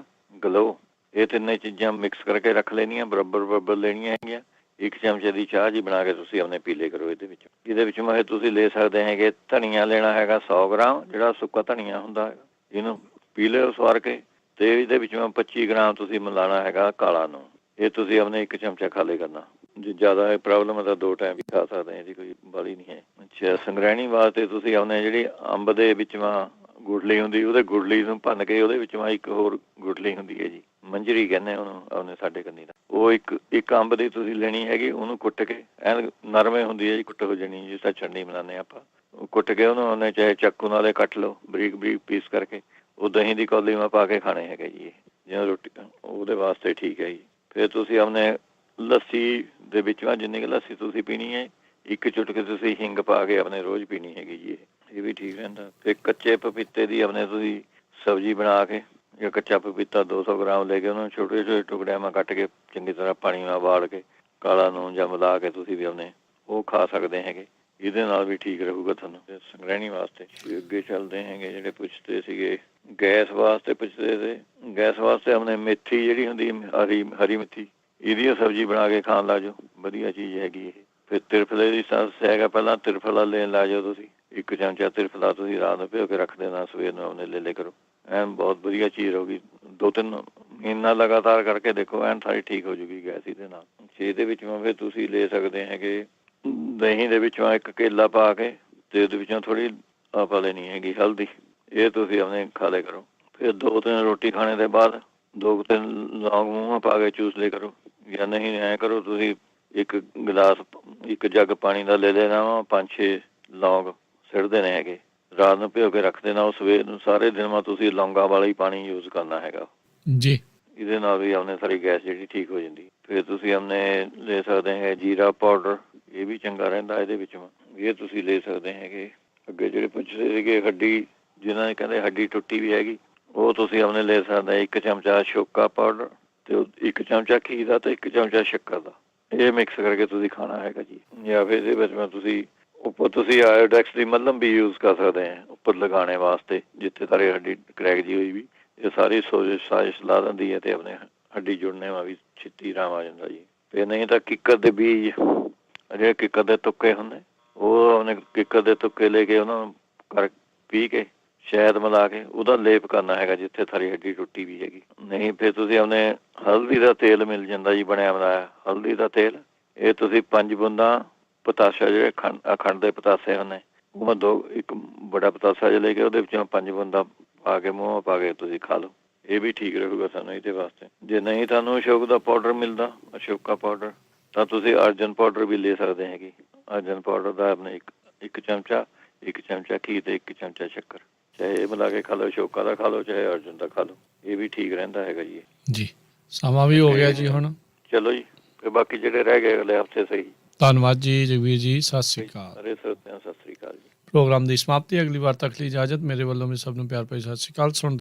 ਗਲੋ, ਇਹ ਤਿੰਨੇ ਚੀਜ਼ਾਂ ਮਿਕਸ ਕਰਕੇ ਰੱਖ ਲੈਣੀਆਂ, ਬਰਾਬਰ ਲੈਣੀਆਂ ਹੈਗੀਆਂ। 1 ਚਮਚੇ ਦੀ ਚਾਹ ਜੀ ਬਣਾ ਕੇ ਤੁਸੀਂ ਆਪਣੇ ਪੀਲੇ ਕਰੋ ਇਹਦੇ ਵਿੱਚ। ਇਹਦੇ ਵਿੱਚ ਮੈਂ ਤੁਸੀਂ ਲੈ ਸਕਦੇ ਹੈਗੇ ਧਨੀਆ ਲੈਣਾ ਹੈਗਾ 100 ਗ੍ਰਾਮ, ਜਿਹੜਾ ਸੁੱਕਾ ਧਨੀਆ ਹੁੰਦਾ ਹੈਗਾ, ਇਹਨੂੰ ਪੀ ਲਿਓ ਸਵਾਰ ਕੇ, ਤੇ ਇਹਦੇ ਵਿੱਚ 25 ਗ੍ਰਾਮ ਤੁਸੀਂ ਮਿਲਾਉਣਾ ਹੈਗਾ ਕਾਲਾ ਨੂੰ, ਇਹ ਤੁਸੀਂ ਆਪਣੇ 1 ਚਮਚਾ ਖਾ ਲਿਆ ਕਰਨਾ। ਜੇ ਜ਼ਿਆਦਾ ਪ੍ਰੋਬਲਮ ਹੈ ਤਾਂ 2 ਟਾਈਮ ਵੀ ਖਾ ਸਕਦੇ, ਇਹਦੀ ਕੋਈ ਬਾਲੀ ਨਹੀਂ ਹੈ। ਅੱਛਾ, ਸੰਗ੍ਰਹਿਣੀ ਵਾਸਤੇ ਤੁਸੀਂ ਆਪਣੇ ਜਿਹੜੀ ਅੰਬ ਦੇ ਵਿੱਚ ਗੁਠਲੀ ਹੁੰਦੀ, ਉਹਦੇ ਗੁਠਲੀ ਨੂੰ ਭੰਨ ਕੇ ਉਹਦੇ ਵਿੱਚ 1 ਹੋਰ ਗੁਠਲੀ ਹੁੰਦੀ ਹੈ ਜੀ, ਮੰਜਰੀ ਕਹਿੰਦੇ ਉਹਨੂੰ ਆਪਣੇ ਸਾਡੇ ਕੰਨੀ ਦਾ, ਉਹ ਇੱਕ ਅੰਬ ਦੀ ਤੁਸੀਂ ਲੈਣੀ ਹੈਗੀ, ਉਹਨੂੰ ਕੁੱਟ ਕੇ ਐਨ ਨਰਮੇ ਹੁੰਦੀ ਹੈ ਜੀ, ਕੁੱਟ ਹੋ ਜਾਣੀ, ਜਿਸ ਤਰ੍ਹਾਂ ਚਟਨੀ ਬਣਾਉਂਦੇ ਆਪਾਂ, ਉਹ ਕੁੱਟ ਕੇ ਉਹਨੂੰ ਉਹਨੇ ਚਾਹੇ ਚਾਕੂ ਨਾਲੇ ਕੱਟ ਲਓ ਬਰੀਕ ਪੀਸ ਕਰਕੇ, ਉਹ ਦਹੀਂ ਦੀ ਕੌਲੀ ਮੈਂ ਪਾ ਕੇ ਖਾਣੇ ਹੈਗੇ ਜੀ, ਜਿਵੇਂ ਰੋਟੀ, ਉਹਦੇ ਵਾਸਤੇ ਠੀਕ ਹੈ ਜੀ। ਫਿਰ ਤੁਸੀਂ ਆਪਣੇ ਲੱਸੀ ਦੇ ਵਿੱਚ ਜਿੰਨੀ ਕੁ ਲੱਸੀ ਤੁਸੀਂ ਪੀਣੀ ਹੈ, 1 ਚੁਟਕੀ ਤੁਸੀਂ ਹਿੰਗ ਪਾ ਕੇ ਆਪਣੇ ਰੋਜ਼ ਪੀਣੀ ਹੈਗੀ ਜੀ, ਇਹ ਵੀ ਠੀਕ ਰਹਿੰਦਾ। ਫਿਰ ਕੱਚੇ ਪਪੀਤੇ ਦੀ ਆਪਣੇ ਤੁਸੀਂ ਸਬਜ਼ੀ ਬਣਾ ਕੇ ਜਾਂ ਕੱਚਾ ਪਪੀਤਾ 200 ਗ੍ਰਾਮ ਲੈ ਕੇ ਉਹਨੂੰ ਛੋਟੇ ਛੋਟੇ ਟੁਕੜਿਆਂ ਨਾਲ ਕੱਟ ਕੇ ਚੰਗੀ ਤਰ੍ਹਾਂ ਪਾਣੀ ਨਾਲ ਉਬਾਲ ਕੇ ਕਾਲਾ ਨੂਣ ਜਾਂ ਮਿਲਾ ਕੇ ਤੁਸੀਂ ਵੀ ਆਪਣੇ ਉਹ ਖਾ ਸਕਦੇ ਹੈਗੇ। ਇਹਦੇ ਨਾਲ ਵੀ ਠੀਕ ਰਹੂਗਾ ਤੁਹਾਨੂੰ। ਤੇ ਸੰਗ੍ਰਹਿਣੀ ਵਾਸਤੇ ਅੱਗੇ ਚੱਲਦੇ ਹੈਗੇ। ਜਿਹੜੇ ਪੁੱਛਦੇ ਸੀਗੇ ਗੈਸ ਵਾਸਤੇ ਪੁੱਛਦੇ ਸੀ। ਗੈਸ ਵਾਸਤੇ ਆਪਣੇ ਮੇਥੀ ਜਿਹੜੀ ਹੁੰਦੀ ਹਰੀ ਮੇਥੀ, ਇਹਦੀ ਸਬਜ਼ੀ ਬਣਾ ਕੇ ਖਾਣ ਲੱਗ ਜਾਓ, ਵਧੀਆ ਚੀਜ਼ ਹੈਗੀ ਇਹ। ਫਿਰ ਤਿਰਫਲੇ ਦੀ ਸਮੱਸਿਆ ਹੈਗਾ, ਪਹਿਲਾਂ ਤਿਰਫਲਾ ਲੈਣ ਲੱਗ ਜਾਓ ਤੁਸੀਂ। 1 ਚਮਚਾ ਤਿਰਫਲਾ ਤੁਸੀਂ ਰਾਤ ਨੂੰ ਭਿਓ ਕੇ ਰੱਖ ਦੇਣਾ, ਸਵੇਰ ਨੂੰ ਆਪਣੇ ਲੈ ਕਰੋ, ਐਨ ਬਹੁਤ ਵਧੀਆ ਚੀਜ਼ ਰਹੂਗੀ। 2-3 ਮਹੀਨਾ ਲਗਾਤਾਰ ਕਰਕੇ ਦੇਖੋ, ਐਨ ਸਾਰੀ ਠੀਕ ਹੋ ਜੂਗੀ ਗੈਸ ਇਹਦੇ ਨਾਲ। ਇਹਦੇ ਵਿੱਚੋਂ ਫਿਰ ਤੁਸੀਂ ਲੈ ਸਕਦੇ ਹੈਗੇ ਦਹੀਂ ਦੇ ਵਿੱਚੋਂ 1 ਕੇਲਾ ਪਾ ਕੇ, ਤੇ ਉਹਦੇ ਵਿੱਚੋਂ ਥੋੜ੍ਹੀ ਆਪਾਂ ਲੈਣੀ ਹੈਗੀ ਹਲਦੀ, ਇਹ ਤੁਸੀਂ ਆਪਣੇ ਖਾ ਲਿਆ ਕਰੋ। ਫਿਰ 2-3 ਰੋਟੀ ਖਾਣੇ ਦੇ ਬਾਅਦ 2-3 ਲੌਂਗ ਮੂੰਹ ਪਾ ਕੇ ਚੂਸ ਲਿਆ ਕਰੋ। ਜਾਂ ਨਹੀਂ ਐਂ ਕਰੋ ਤੁਸੀਂ 1 ਗਲਾਸ 1 ਜੱਗ ਪਾਣੀ ਦਾ ਲੈ ਲੈਣਾ ਵਾ, 5-6 ਲੌਂਗ ਸਿੱਟ ਦੇਣੇ ਹੈਗੇ, ਰਾਤ ਨੂੰ ਭਿਓ ਕੇ ਰੱਖ ਦੇਣਾ। ਉਹ ਸਵੇਰ ਨੂੰ ਸਾਰੇ ਦਿਨ ਮਾ ਤੁਸੀਂ ਲੌਂਗਾਂ ਵਾਲਾ ਹੀ ਪਾਣੀ ਯੂਜ਼ ਕਰਨਾ ਹੈਗਾ ਜੀ। ਇਹਦੇ ਨਾਲ ਵੀ ਆਪਣੇ ਸਾਰੀ ਗੈਸ ਜਿਹੜੀ ਠੀਕ ਹੋ ਜਾਂਦੀ। ਫਿਰ ਤੁਸੀਂ ਆਪਣੇ ਲੈ ਸਕਦੇ ਹੈਗੇ ਜੀਰਾ ਪਾਊਡਰ, ਇਹ ਵੀ ਚੰਗਾ ਰਹਿੰਦਾ ਇਹਦੇ ਵਿੱਚੋਂ, ਇਹ ਤੁਸੀਂ ਲੈ ਸਕਦੇ ਹੈਗੇ। ਅੱਗੇ ਜਿਹੜੇ ਪੁੱਛਦੇ ਸੀਗੇ ਹੱਡੀ, ਜਿਹਨਾਂ ਨੇ ਕਹਿੰਦੇ ਹੱਡੀ ਟੁੱਟੀ ਵੀ ਹੈਗੀ, ਉਹ ਤੁਸੀਂ ਆਪਣੇ ਲੈ ਸਕਦੇ 1 ਚਮਚਾ ਸ਼ੋਕਾ ਪਾਊਡਰ ਤੇ 1 ਚਮਚਾ ਘੀ ਦਾ ਤੇ 1 ਚਮਚਾ ਸ਼ੱਕਰ ਦਾ, ਇਹ ਮਿਕਸ ਕਰਕੇ ਤੁਸੀਂ ਖਾਣਾ ਹੈਗਾ ਜੀ। ਜਾਂ ਫਿਰ ਇਹਦੇ ਵਿੱਚ ਤੁਸੀਂ ਉੱਪਰ ਤੁਸੀਂ ਆਇਓਡੈਕਸ ਦੀ ਮੱਲਮ ਵੀ ਯੂਜ਼ ਕਰ ਸਕਦੇ ਆ ਉੱਪਰ ਲਗਾਉਣੇ ਵਾਸਤੇ, ਜਿੱਥੇ ਤੁਹਾਡੀ ਹੱਡੀ ਕਰੈਕ ਜੀ ਹੋਈ ਵੀ। ਇਹ ਸਾਰੀ ਸਾਜ਼ਿਸ਼ ਲਾ ਦਿੰਦੀ ਹੈ ਤੇ ਆਪਣੇ ਹੱਡੀ ਜੁੜਨੇ ਵਾ ਵੀ ਛੇਤੀ ਆਰਾਮ ਆ ਜਾਂਦਾ ਜੀ। ਤੇ ਨਹੀਂ ਤਾਂ ਕਿੱਕਰ ਦੇ ਬੀਜ, ਜਿਹੜੇ ਕਿੱਕਰ ਦੇ ਤੁੱਕੇ ਹੁੰਦੇ, ਉਹ ਆਪਣੇ ਕਿੱਕਰ ਦੇ ਤੁੱਕੇ ਲੈ ਕੇ ਉਹਨਾਂ ਨੂੰ ਪੀ ਕੇ ਸ਼ਹਿਦ ਮਿਲਾ ਕੇ ਉਹਦਾ ਲੇਪ ਕਰਨਾ ਹੈਗਾ ਜਿੱਥੇ ਸਾਰੀ ਹੱਡੀ ਟੁੱਟੀ ਵੀ ਹੈਗੀ। ਨਹੀਂ ਫਿਰ ਤੁਸੀਂ ਆਪਣੇ ਹਲਦੀ ਦਾ ਤੇਲ ਮਿਲ ਜਾਂਦਾ ਜੀ ਬਣਿਆ ਬਣਾਇਆ ਹਲਦੀ ਦਾ ਤੇਲ, ਇਹ ਤੁਸੀਂ 5 ਬੂੰਦਾਂ ਪਤਾਸ਼ਾ, ਜਿਹੜੇ ਅਖੰਡ ਦੇ ਪਤਾਸੇ ਹੁੰਦੇ, ਉਹ 1 ਬੜਾ ਪਤਾਸਾ ਜਿਹਾ ਲੈ ਕੇ ਉਹਦੇ ਵਿੱਚੋਂ 5 ਬੂੰਦਾਂ ਪਾ ਕੇ ਮੂੰਹ ਪਾ ਕੇ ਤੁਸੀਂ ਖਾ ਲਓ, ਇਹ ਵੀ ਠੀਕ ਰਹੂਗਾ ਸਾਨੂੰ ਇਹਦੇ ਵਾਸਤੇ। ਜੇ ਨਹੀਂ ਤੁਹਾਨੂੰ ਅਸ਼ੋਕ ਦਾ ਪਾਊਡਰ ਮਿਲਦਾ, ਅਸ਼ੋਕਾ ਪਾਊਡਰ, ਤਾਂ ਤੁਸੀਂ ਅਰਜਨ ਪਾਊਡਰ ਵੀ ਲੈ ਸਕਦੇ ਹੈਗੇ। ਅਰਜਨ ਪਾਊਡਰ ਦਾ ਆਪਣੇ 1 ਚਮਚਾ 1 ਚਮਚਾ ਘੀ ਤੇ 1 ਚਮਚਾ ਸ਼ੱਕਰ, ਚਾਹੇ ਇਹ ਮਿਲਾ ਕੇ ਖਾ ਲਓ, ਅਸ਼ੋਕਾ ਦਾ ਖਾ ਲਓ ਚਾਹੇ ਅਰਜਨ ਦਾ ਖਾ ਲਓ, ਇਹ ਵੀ ਠੀਕ ਰਹਿੰਦਾ ਹੈਗਾ ਜੀ। ਜੀ ਸਮਾਂ ਵੀ ਹੋ ਗਿਆ ਜੀ ਹੁਣ। ਚਲੋ ਜੀ, ਫਿਰ ਬਾਕੀ ਜਿਹੜੇ ਰਹਿ ਗਏ ਅਗਲੇ ਹਫਤੇ ਸਹੀ। ਧੰਨਵਾਦ ਜੀ ਜਗਵੀਰ ਜੀ, ਸਤਿ ਸ਼੍ਰੀ ਅਕਾਲ। ਸਾਰੇ ਸਰੋਤਿਆਂ ਸਤਿ ਸ਼੍ਰੀ ਅਕਾਲ ਜੀ। ਪ੍ਰੋਗਰਾਮ ਦੀ ਸਮਾਪਤੀ, ਅਗਲੀ ਵਾਰ ਤੱਕ ਲਈ ਇਜਾਜ਼ਤ। ਮੇਰੇ ਵੱਲੋਂ ਵੀ ਸਭ ਨੂੰ ਪਿਆਰ ਭਰੀ ਸਤਿ ਸ਼੍ਰੀ ਅਕਾਲ। ਸੁਣ